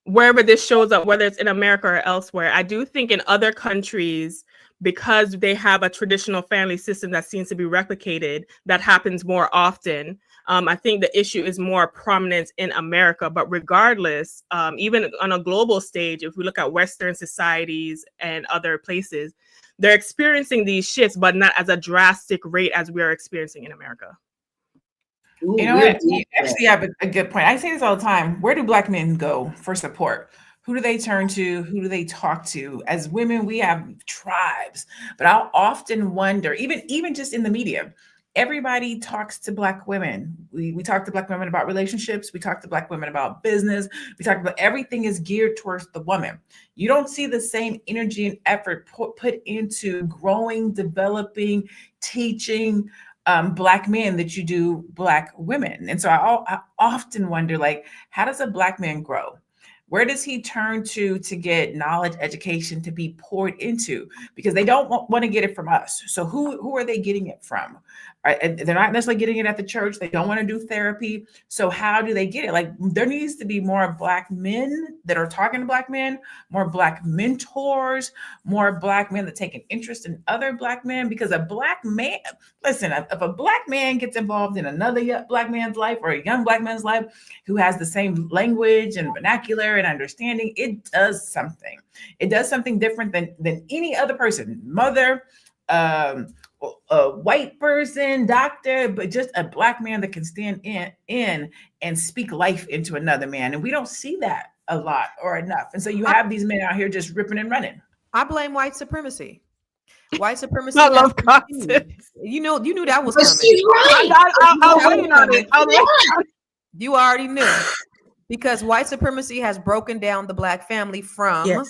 wherever this shows up, whether it's in America or elsewhere. I do think in other countries, because they have a traditional family system that seems to be replicated, that happens more often. I think the issue is more prominent in America, but regardless, even on a global stage, if we look at Western societies and other places, they're experiencing these shifts, but not as a drastic rate as we are experiencing in America. Ooh, You know we're what? You deep there. actually have a good point. I say this all the time. Where do Black men go for support? Who do they turn to? Who do they talk to? As women, we have tribes, but I'll often wonder, even just in the media, everybody talks to Black women. We talk to Black women about relationships. We talk to Black women about business. We talk about everything is geared towards the woman. You don't see the same energy and effort put into growing, developing, teaching Black men that you do Black women. And so I often wonder, like, how does a Black man grow? Where does he turn to get knowledge, education to be poured into? Because they don't want to get it from us. So who are they getting it from? And they're not necessarily getting it at the church. They don't want to do therapy. So how do they get it? Like, there needs to be more Black men that are talking to Black men, more Black mentors, more Black men that take an interest in other Black men. Because a Black man, listen, if a Black man gets involved in another Black man's life or a young Black man's life who has the same language and vernacular and understanding, it does something. It does something different than any other person, mother, a white person, doctor, but just a Black man that can stand in and speak life into another man. And we don't see that a lot or enough. And so you have these men out here just ripping and running. I blame white supremacy. White supremacy. I love gossip. You knew that was But coming. she's right. You already knew, because white supremacy has broken down the Black family from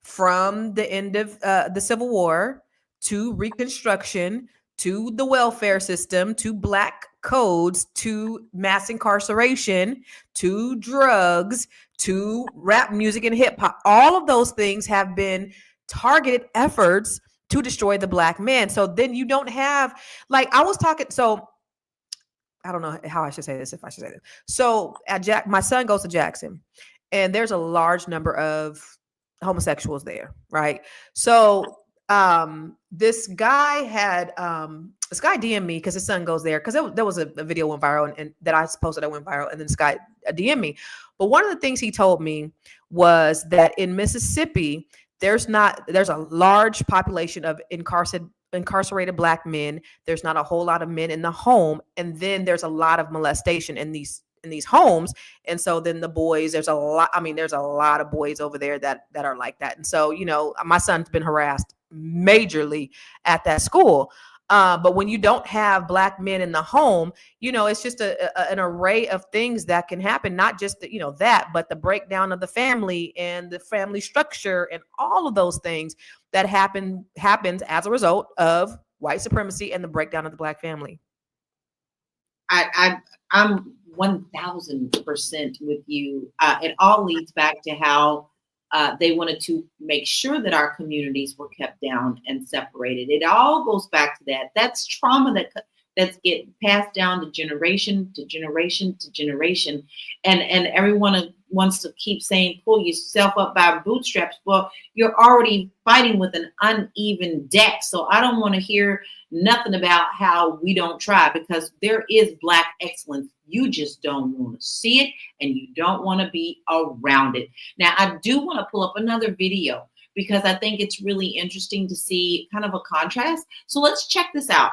the end of the Civil War to Reconstruction, to the welfare system, to Black codes, to mass incarceration, to drugs, to rap music and hip hop. All of those things have been targeted efforts to destroy the Black man. So then you don't have, like, I was talking, so I don't know how I should say this, if I should say this. So my son goes to Jackson, and there's a large number of homosexuals there, right? So this guy DM'd me because his son goes there, because there was a video went viral and that I posted that went viral, and then this guy DM'd me. But one of the things he told me was that in Mississippi, there's a large population of incarcerated Black men. There's not a whole lot of men in the home, and then there's a lot of molestation in these homes. And so then the boys, there's a lot of boys over there that are like that. And so, my son's been harassed majorly at that school. But when you don't have Black men in the home, it's just an array of things that can happen. Not just that, but the breakdown of the family and the family structure and all of those things that happens as a result of white supremacy and the breakdown of the Black family. I'm 1000% with you. It all leads back to how they wanted to make sure that our communities were kept down and separated. It all goes back to that. That's trauma that's getting passed down to generation to generation to generation. And everyone wants to keep saying, pull yourself up by bootstraps. Well, you're already fighting with an uneven deck. So I don't want to hear nothing about how we don't try, because there is Black excellence. You just don't want to see it, and you don't want to be around it. Now, I do want to pull up another video because I think it's really interesting to see kind of a contrast. So let's check this out.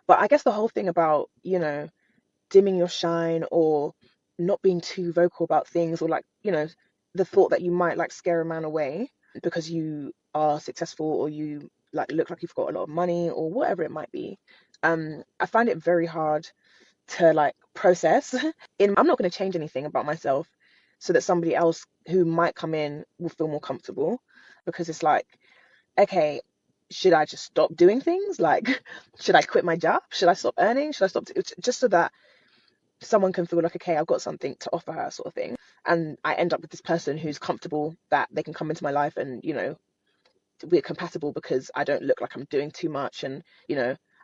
But I guess the whole thing about, dimming your shine or not being too vocal about things, or the thought that you might scare a man away because you are successful, or you look like you've got a lot of money, or whatever it might be. I find it very hard to process. I'm not going to change anything about myself so that somebody else who might come in will feel more comfortable, because it's okay, should I just stop doing things? Should I quit my job? Should I stop earning? Should I stop just so that someone can feel okay, I've got something to offer her, sort of thing. And I end up with this person who's comfortable that they can come into my life and, we're compatible because I don't look like I'm doing too much, and,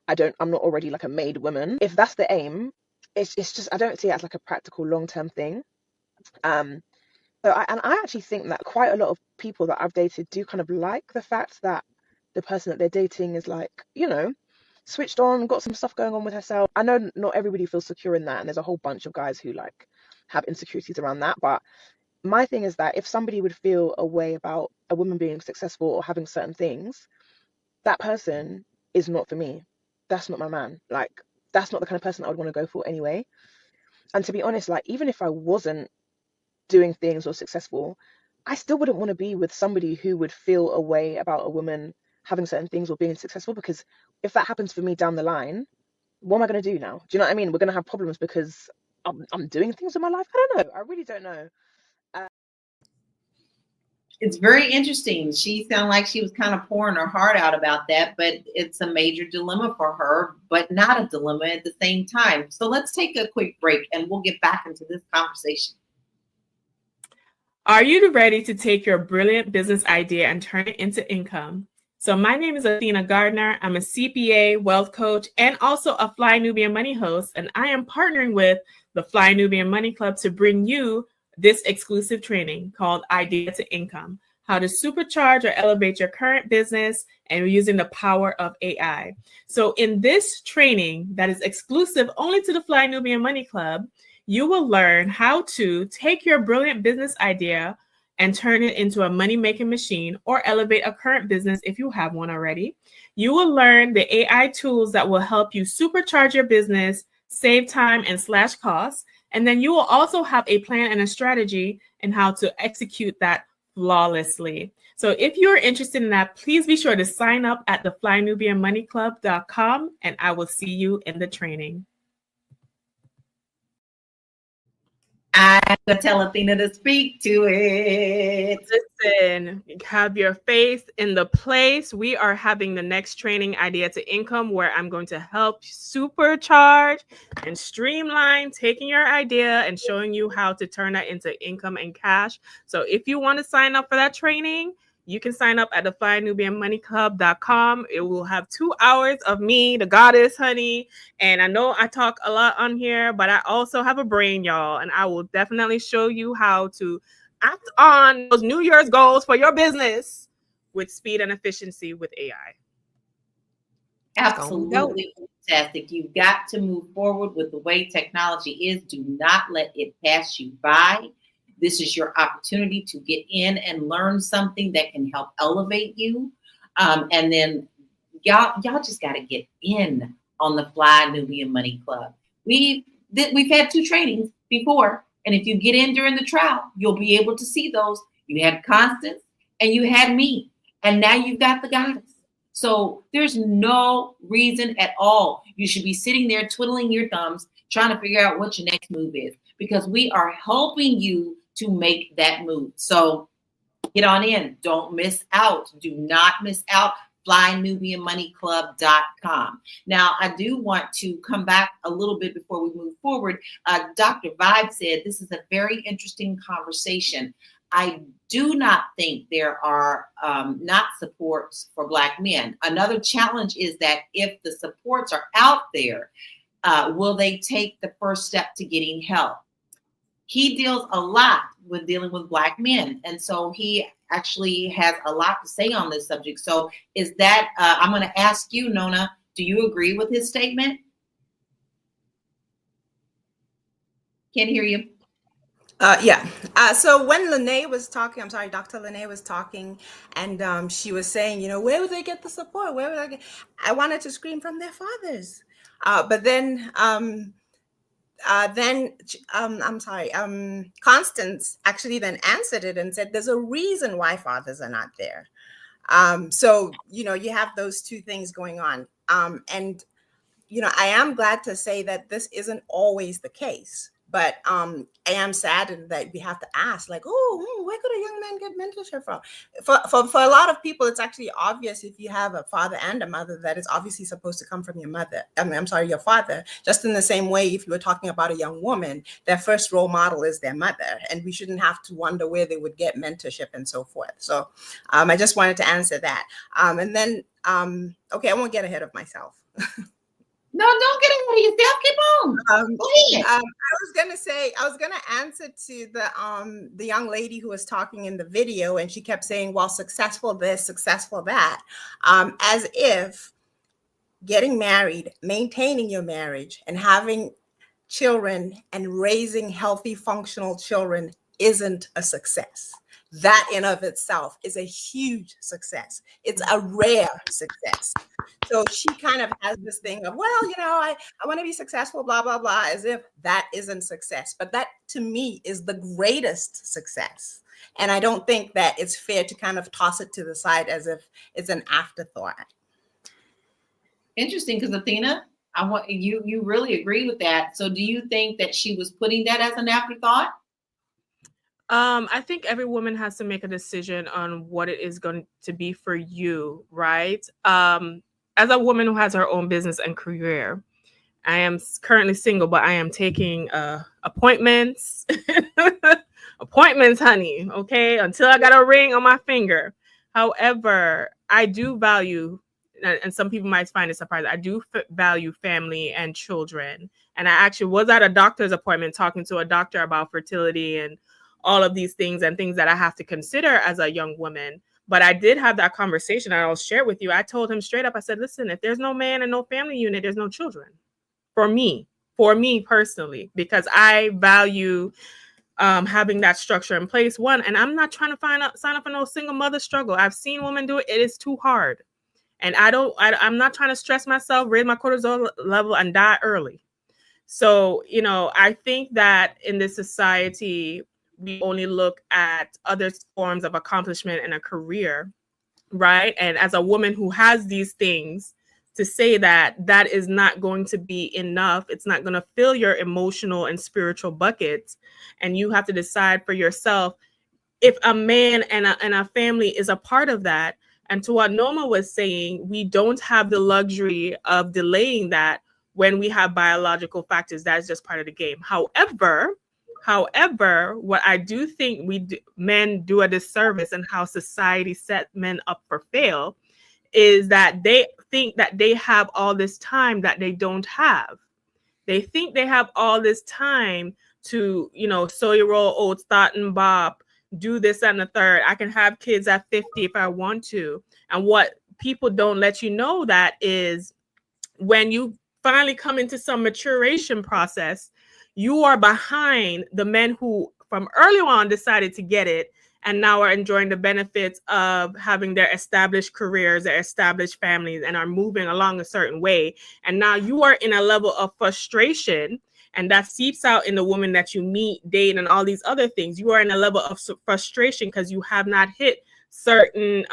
I'm not already a made woman. If that's the aim, it's just, I don't see it as a practical long-term thing, I actually think that quite a lot of people that I've dated do kind of like the fact that the person that they're dating is like, switched on, got some stuff going on with herself. I know not everybody feels secure in that, and there's a whole bunch of guys who like have insecurities around that. But my thing is that if somebody would feel a way about a woman being successful or having certain things, that person is not for me. That's not my man. Like, that's not the kind of person I would want to go for anyway. And to be honest, like, even if I wasn't doing things or successful, I still wouldn't want to be with somebody who would feel a way about a woman having certain things or being successful, because if that happens for me down the line, what am I going to do now? Do you know what I mean? We're going to have problems because I'm doing things with my life. I don't know. I really don't know. It's very interesting. She sounded like she was kind of pouring her heart out about that, but it's a major dilemma for her, but not a dilemma at the same time. So let's take a quick break and we'll get back into this conversation. Are you ready to take your brilliant business idea and turn it into income? So my name is Athena Gardner. I'm a CPA, wealth coach, and also a Fly Nubian Money host. And I am partnering with the Fly Nubian Money Club to bring you this exclusive training called Idea to Income, how to supercharge or elevate your current business and using the power of AI. So in this training that is exclusive only to the Fly Nubian Money Club, you will learn how to take your brilliant business idea and turn it into a money-making machine or elevate a current business if you have one already. You will learn the AI tools that will help you supercharge your business, save time and slash costs. And then you will also have a plan and a strategy and how to execute that flawlessly. So if you're interested in that, please be sure to sign up at theflynubianmoneyclub.com and I will see you in the training. I'm going to tell Athena to speak to it. Listen, have your faith in the place. We are having the next training, Idea to Income, where I'm going to help supercharge and streamline taking your idea and showing you how to turn that into income and cash. So if you want to sign up for that training, you can sign up at theflynubianmoneyclub.com. It will have 2 hours of me, the goddess, honey. And I know I talk a lot on here, but I also have a brain, y'all. And I will definitely show you how to act on those New Year's goals for your business with speed and efficiency with AI. Absolutely fantastic. You've got to move forward with the way technology is. Do not let it pass you by. This is your opportunity to get in and learn something that can help elevate you. And then y'all just got to get in on the Fly Nubian Money Club. We've had 2 trainings before. And if you get in during the trial, you'll be able to see those. You had Constance and you had me. And now you've got the goddess. So there's no reason at all you should be sitting there twiddling your thumbs trying to figure out what your next move is, because we are helping you to make that move. So get on in. Don't miss out. Do not miss out. FlyNubianMoneyClub.com. Now, I do want to come back a little bit before we move forward. Dr. Vibe said this is a very interesting conversation. I do not think there are not supports for Black men. Another challenge is that if the supports are out there, will they take the first step to getting help? He deals a lot with dealing with Black men. And so he actually has a lot to say on this subject. So is that, I'm going to ask you, Nona, do you agree with his statement? Can't hear you. Yeah. So when Lene was talking, I'm sorry, Dr. Lene was talking, and she was saying, where would they get the support? Where would I wanted to scream from their fathers. But then I'm sorry, Constance actually then answered it and said, there's a reason why fathers are not there. So, you have those 2 things going on. And, I am glad to say that this isn't always the case. But I am saddened that we have to ask, like, where could a young man get mentorship from? For a lot of people, it's actually obvious if you have a father and a mother that it's obviously supposed to come from your mother. Your father. Just in the same way, if you were talking about a young woman, their first role model is their mother, and we shouldn't have to wonder where they would get mentorship and so forth. So I just wanted to answer that. And then, okay, I won't get ahead of myself. No, don't get ahead of yourself. Keep on. I was gonna answer to the young lady who was talking in the video, and she kept saying, well, successful this, successful that, as if getting married, maintaining your marriage, and having children and raising healthy, functional children isn't a success. That in of itself is a huge success. It's a rare success. So she kind of has this thing of, well, I want to be successful, blah, blah, blah, as if that isn't success. But that to me is the greatest success. And I don't think that it's fair to kind of toss it to the side as if it's an afterthought. Interesting, because Athena, I want you really agree with that. So do you think that she was putting that as an afterthought? I think every woman has to make a decision on what it is going to be for you, right? As a woman who has her own business and career, I am currently single, but I am taking appointments, appointments, honey. Okay, until I got a ring on my finger. However, I do value, and some people might find it surprising, I do value family and children. And I actually was at a doctor's appointment talking to a doctor about fertility and all of these things and things that I have to consider as a young woman. But I did have that conversation, and I'll share with you. I told him straight up, I said, listen, if there's no man and no family unit, there's no children for me personally, because I value having that structure in place. One, and I'm not trying to sign up for no single mother struggle. I've seen women do it. It is too hard. And I'm not trying to stress myself, raise my cortisol level and die early. So, I think that in this society, we only look at other forms of accomplishment in a career, right? And as a woman who has these things, to say that is not going to be enough, it's not going to fill your emotional and spiritual buckets, and you have to decide for yourself if a man and a family is a part of that. And to what Noma was saying, we don't have the luxury of delaying that when we have biological factors. That's just part of the game. However, what I do think men do a disservice, and how society set men up for fail, is that they think that they have all this time that they don't have. They think they have all this time to, sow your roll oats, thought and bop, do this and the third. I can have kids at 50 if I want to. And what people don't let you know that is when you finally come into some maturation process, you are behind the men who from early on decided to get it and now are enjoying the benefits of having their established careers, their established families, and are moving along a certain way. And now you are in a level of frustration, and that seeps out in the woman that you meet, date, and all these other things. You are in a level of frustration because you have not hit certain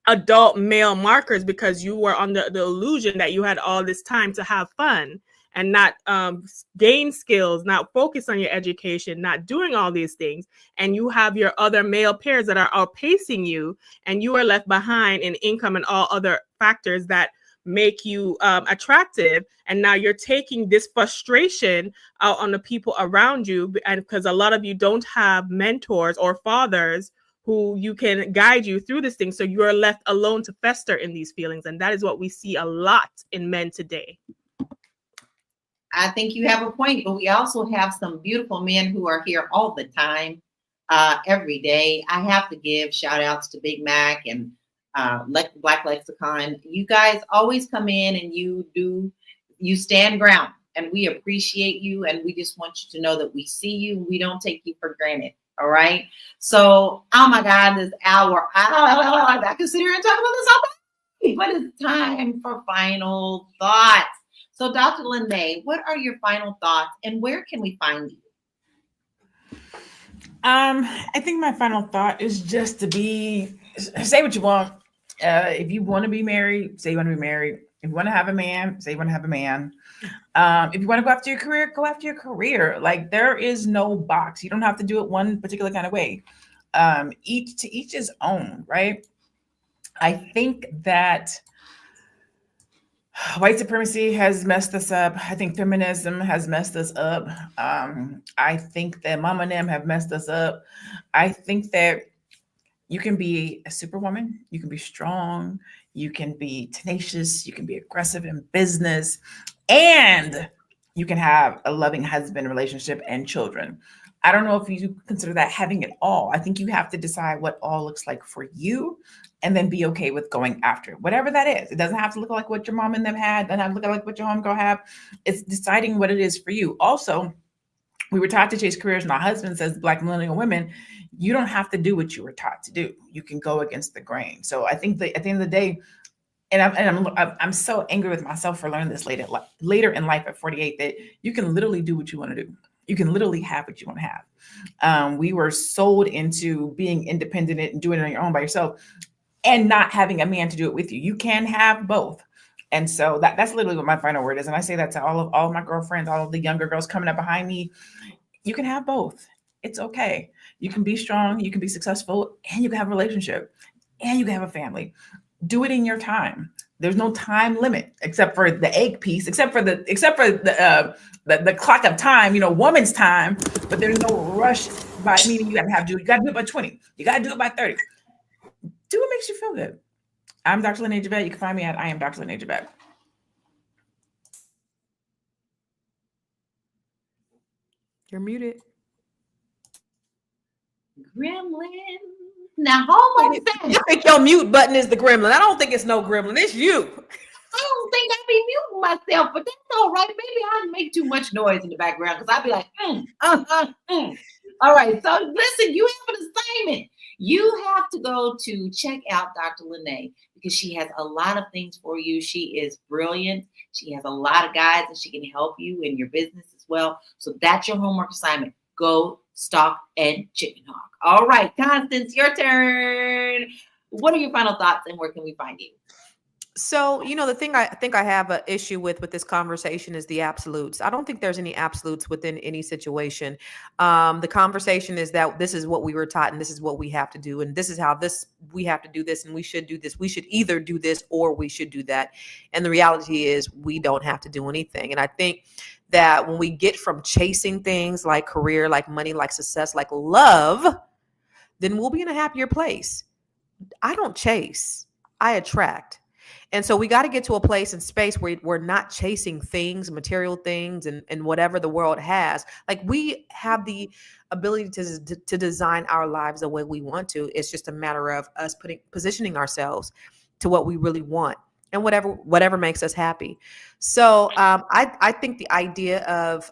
adult male markers, because you were under the illusion that you had all this time to have fun and not gain skills, not focus on your education, not doing all these things. And you have your other male peers that are outpacing you, and you are left behind in income and all other factors that make you attractive. And now you're taking this frustration out on the people around you, and because a lot of you don't have mentors or fathers who you can guide you through this thing. So you are left alone to fester in these feelings. And that is what we see a lot in men today. I think you have a point, but we also have some beautiful men who are here all the time, every day. I have to give shout outs to Big Mac and Black Lexicon. You guys always come in and you stand ground, and we appreciate you. And we just want you to know that we see you. We don't take you for granted. All right. So, oh my God, this hour, I can sit here and talk about this all day, but it's time for final thoughts. So, Dr. Lene, what are your final thoughts, and where can we find you? I think my final thought is just to say what you want. If you want to be married, say you want to be married. If you want to have a man, say you want to have a man. If you want to go after your career, go after your career. Like, there is no box. You don't have to do it one particular kind of way. Each to each his own, right? I think that white supremacy has messed us up. I think feminism has messed us up. I think that Mama and them have messed us up. I think that you can be a superwoman, you can be strong, you can be tenacious, you can be aggressive in business, and you can have a loving husband relationship and children. I don't know if you consider that having it all. I think you have to decide what all looks like for you and then be okay with going after it, whatever that is. It doesn't have to look like what your mom and them had. It doesn't have to look like what your homegirl have. It's deciding what it is for you. Also, we were taught to chase careers. My husband says, Black millennial women, you don't have to do what you were taught to do. You can go against the grain. So I think that at the end of the day, and I'm so angry with myself for learning this later in life at 48, that you can literally do what you want to do. You can literally have what you want to have. We were sold into being independent and doing it on your own by yourself and not having a man to do it with you. You can have both. And so that's literally what my final word is. And I say that to all of my girlfriends, all of the younger girls coming up behind me. You can have both. It's okay. You can be strong, you can be successful, and you can have a relationship, and you can have a family. Do it in your time. There's no time limit except for the egg piece, except for the clock of time, woman's time. But there's no rush by meaning you got to do it by 20. You got to do it by 30. Do what makes you feel good. I'm Dr. Lene Javette. You can find me at I am Dr. Lene Javette. You're muted. Gremlin. Now, hold on. I think your mute button is the gremlin. I don't think it's no gremlin. It's you. I don't think I be muting myself, but that's all right. Maybe I make too much noise in the background because I'll be like, All right. So listen, you have an assignment. You have to go to check out Dr. Lene because she has a lot of things for you. She is brilliant. She has a lot of guides and she can help you in your business as well. So that's your homework assignment. Go stalk and chicken hawk. All right, Constance, your turn. What are your final thoughts and where can we find you? So, the thing I think I have an issue with this conversation is the absolutes. I don't think there's any absolutes within any situation. The conversation is that this is what we were taught and this is what we have to do. And this is how we have to do this and we should do this. We should either do this or we should do that. And the reality is we don't have to do anything. And I think that when we get from chasing things like career, like money, like success, like love, then we'll be in a happier place. I don't chase, I attract. And so we got to get to a place and space where we're not chasing things, material things, and whatever the world has. Like we have the ability to design our lives the way we want to. It's just a matter of us positioning ourselves to what we really want and whatever makes us happy. So I think the idea of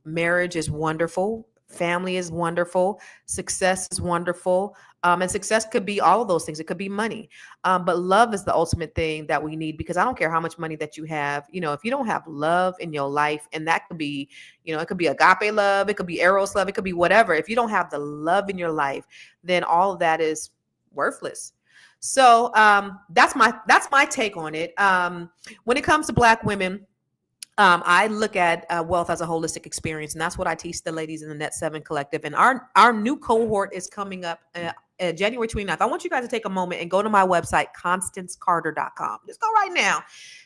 marriage is wonderful. Family is wonderful. Success is wonderful. And success could be all of those things. It could be money. But love is the ultimate thing that we need, because I don't care how much money that you have. If you don't have love in your life, and that could be, it could be agape love, it could be eros love, it could be whatever. If you don't have the love in your life, then all of that is worthless. So that's my take on it. When it comes to Black women, I look at wealth as a holistic experience, and that's what I teach the ladies in the Net 7 Collective. And our new cohort is coming up January 29th. I want you guys to take a moment and go to my website, ConstanceCarter.com. Just go right now.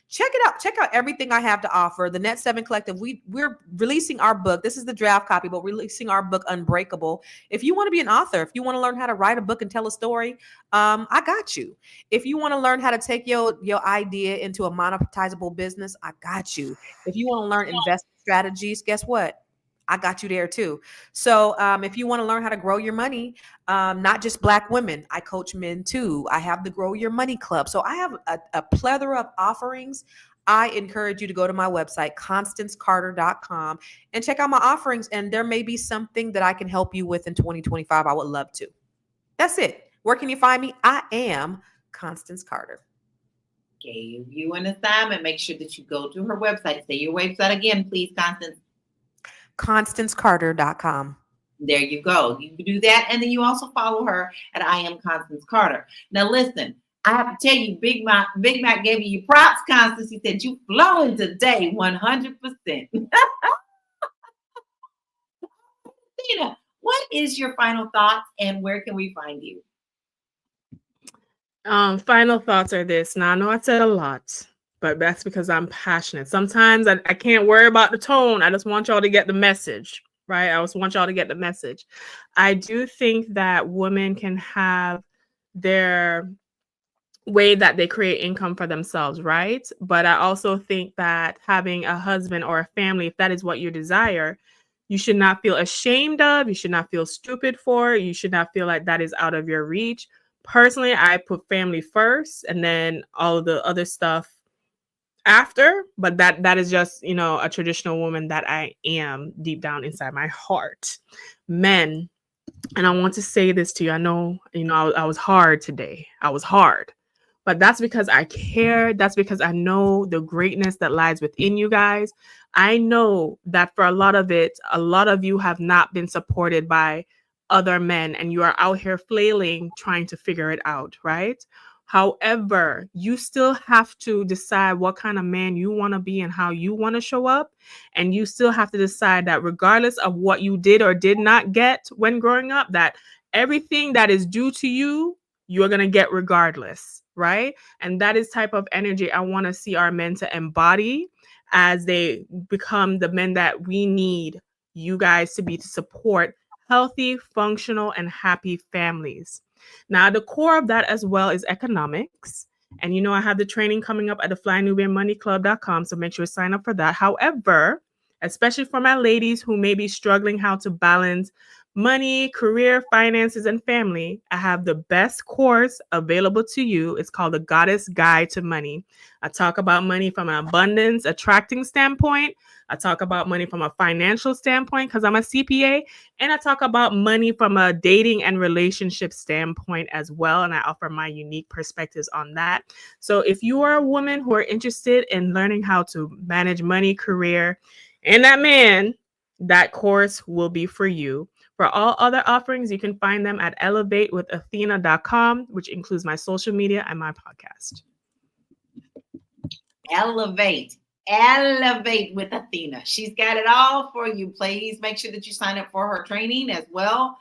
Check it out. Check out everything I have to offer. The Net 7 Collective, we're releasing our book. This is the draft copy, but we're releasing our book, Unbreakable. If you want to be an author, if you want to learn how to write a book and tell a story, I got you. If you want to learn how to take your idea into a monetizable business, I got you. If you want to learn investment strategies, guess what? I got you there too. So if you want to learn how to grow your money, not just Black women, I coach men too. I have the Grow Your Money Club. So I have a plethora of offerings. I encourage you to go to my website, ConstanceCarter.com, and check out my offerings. And there may be something that I can help you with in 2025. I would love to. That's it. Where can you find me? I am Constance Carter. Gave you an assignment. Make sure that you go to her website. Say your website again, please, Constance. ConstanceCarter.com. There you go. You can do that. And then you also follow her at I am Constance Carter. Now, listen, I have to tell you, Big Mac gave you your props, Constance. He said you flowing today 100%. Tina, what is your final thoughts and where can we find you? Final thoughts are this. Now, I know I said a lot, but that's because I'm passionate. Sometimes I can't worry about the tone. I just want y'all to get the message, right? I just want y'all to get the message. I do think that women can have their way that they create income for themselves, right? But I also think that having a husband or a family, if that is what you desire, you should not feel ashamed of, you should not feel stupid for, you should not feel like that is out of your reach. Personally, I put family first and then all of the other stuff after, but that is just, you know, a traditional woman that I am deep down inside my heart. Men, and I want to say this to you. I know, you know, I was hard today. I was hard. But that's because I care. That's because I know the greatness that lies within you guys. I know that for a lot of it, a lot of you have not been supported by other men and you are out here flailing, trying to figure it out, right? However, you still have to decide what kind of man you want to be and how you want to show up. And you still have to decide that regardless of what you did or did not get when growing up, that everything that is due to you, you're going to get regardless, right? And that is type of energy I want to see our men to embody as they become the men that we need you guys to be to support healthy, functional, and happy families. Now, the core of that as well is economics. And you know, I have the training coming up at the FlyNubianMoneyClub.com, so make sure to sign up for that. However, especially for my ladies who may be struggling how to balance money, career, finances, and family, I have the best course available to you. It's called The Goddess Guide to Money. I talk about money from an abundance, attracting standpoint. I talk about money from a financial standpoint because I'm a CPA. And I talk about money from a dating and relationship standpoint as well. And I offer my unique perspectives on that. So if you are a woman who are interested in learning how to manage money, career, and that man, that course will be for you. For all other offerings, you can find them at elevatewithathena.com, which includes my social media and my podcast. Elevate with Athena. She's got it all for you. Please make sure that you sign up for her training as well.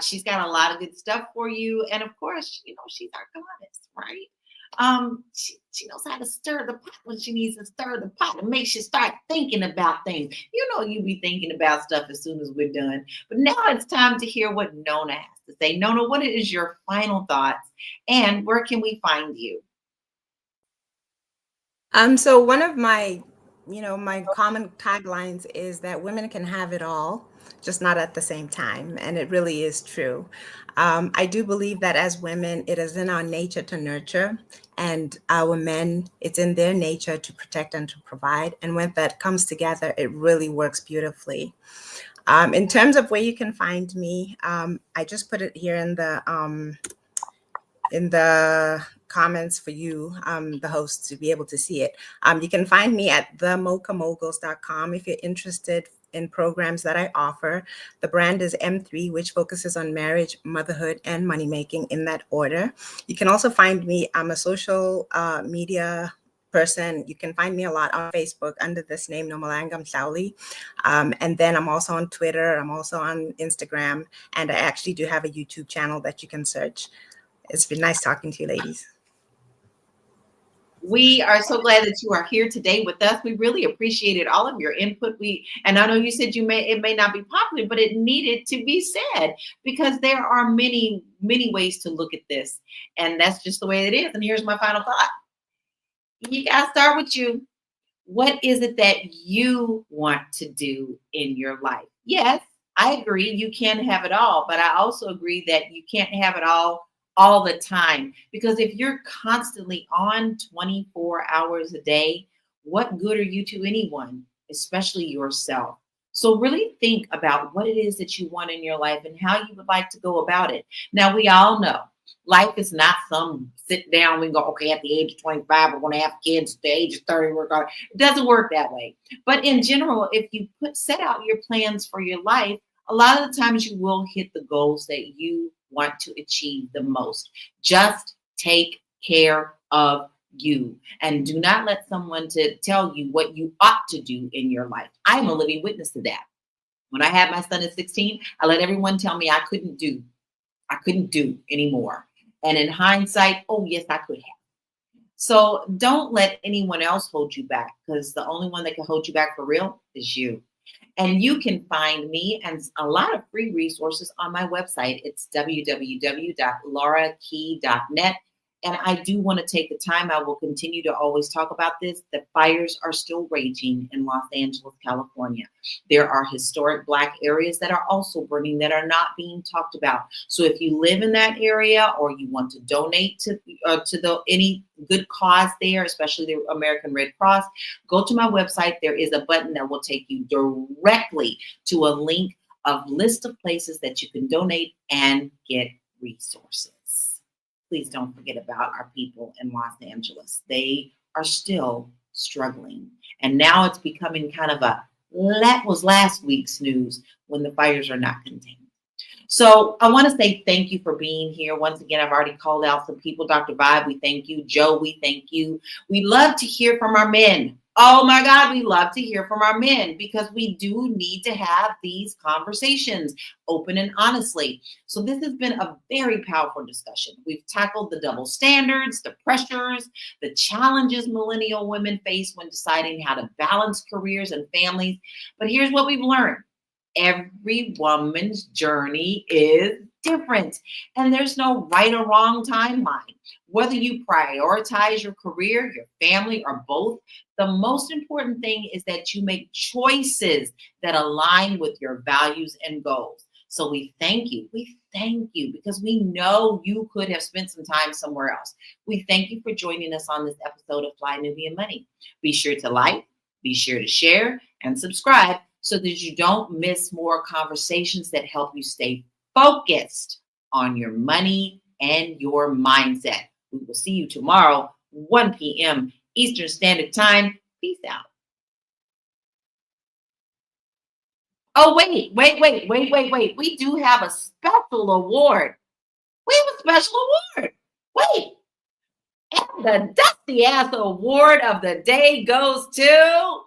She's got a lot of good stuff for you. And of course, you know, she's our goddess, right? She knows how to stir the pot when she needs to stir the pot and makes you start thinking about things. You know, you be thinking about stuff as soon as we're done. But now it's time to hear what Nona has to say. Nona, what is your final thoughts and where can we find you? So one of my, my common taglines is that women can have it all, just not at the same time. And it really is true. I do believe that as women, it is in our nature to nurture, and our men, it's in their nature to protect and to provide. And when that comes together, it really works beautifully. In terms of where you can find me, I just put it here in the comments for you, the hosts, to be able to see it. You can find me at themochamoguls.com if you're interested in programs that I offer. The brand is M3, which focuses on marriage, motherhood, and money making in that order. You can also find me, I'm a social media person. You can find me a lot on Facebook under this name, Nomalangam Sauli. And then I'm also on Twitter. I'm also on Instagram. And I actually do have a YouTube channel that you can search. It's been nice talking to you, ladies. We are so glad that you are here today with us. We really appreciated all of your input. And I know you said it may not be popular, but it needed to be said because there are many, many ways to look at this. And that's just the way it is. And here's my final thought. You got to start with you. What is it that you want to do in your life? Yes, I agree. You can have it all, but I also agree that you can't have it all the time, because if you're constantly on 24 hours a day, what good are you to anyone, especially yourself? So really think about what it is that you want in your life and how you would like to go about it. Now, we all know life is not some sit down, we go, okay, at the age of 25, we're going to have kids. At the age of 30, we're going to. It doesn't work that way. But in general, if you set out your plans for your life, a lot of the times you will hit the goals that you want to achieve the most. Just take care of you and do not let someone to tell you what you ought to do in your life. I'm a living witness to that. When I had my son at 16, I let everyone tell me I couldn't do anymore. And in hindsight, oh yes, I could have. So don't let anyone else hold you back, because the only one that can hold you back for real is you. And you can find me and a lot of free resources on my website. It's www.laurakey.net. And I do want to take the time. I will continue to always talk about this. The fires are still raging in Los Angeles, California. There are historic Black areas that are also burning that are not being talked about. So if you live in that area or you want to donate to any good cause there, especially the American Red Cross, go to my website. There is a button that will take you directly to a link of list of places that you can donate and get resources. Please don't forget about our people in Los Angeles. They are still struggling. And now it's becoming kind of that was last week's news when the fires are not contained. So I want to say thank you for being here. Once again, I've already called out some people. Dr. Vibe, we thank you. Joe, we thank you. We love to hear from our men. Oh my God, we love to hear from our men because we do need to have these conversations open and honestly. So this has been a very powerful discussion. We've tackled the double standards, the pressures, the challenges millennial women face when deciding how to balance careers and families. But here's what we've learned. Every woman's journey is different, and there's no right or wrong timeline. Whether you prioritize your career, your family, or both, the most important thing is that you make choices that align with your values and goals. So we thank you. We thank you because we know you could have spent some time somewhere else. We thank you for joining us on this episode of Fly Nubian Money. Be sure to like, be sure to share, and subscribe so that you don't miss more conversations that help you stay focused on your money and your mindset. We will see you tomorrow, 1 p.m. Eastern Standard Time. Peace out. Oh, wait. We do have a special award. We have a special award. Wait. And the Dusty Ass Award of the day goes to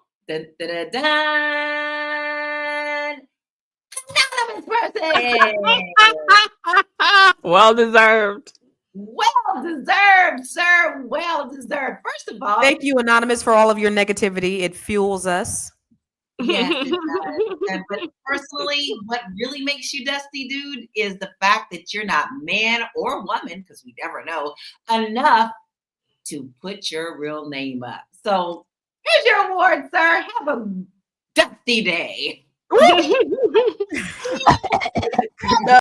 anonymous person. Well deserved. Well deserved, sir. Well deserved. First of all, Thank you, Anonymous, for all of your negativity. It fuels us. yes, it does. But personally, what really makes you Dusty, dude, is the fact that you're not man or woman, because we never know, enough to put your real name up. So here's your award, sir. Have a Dusty day.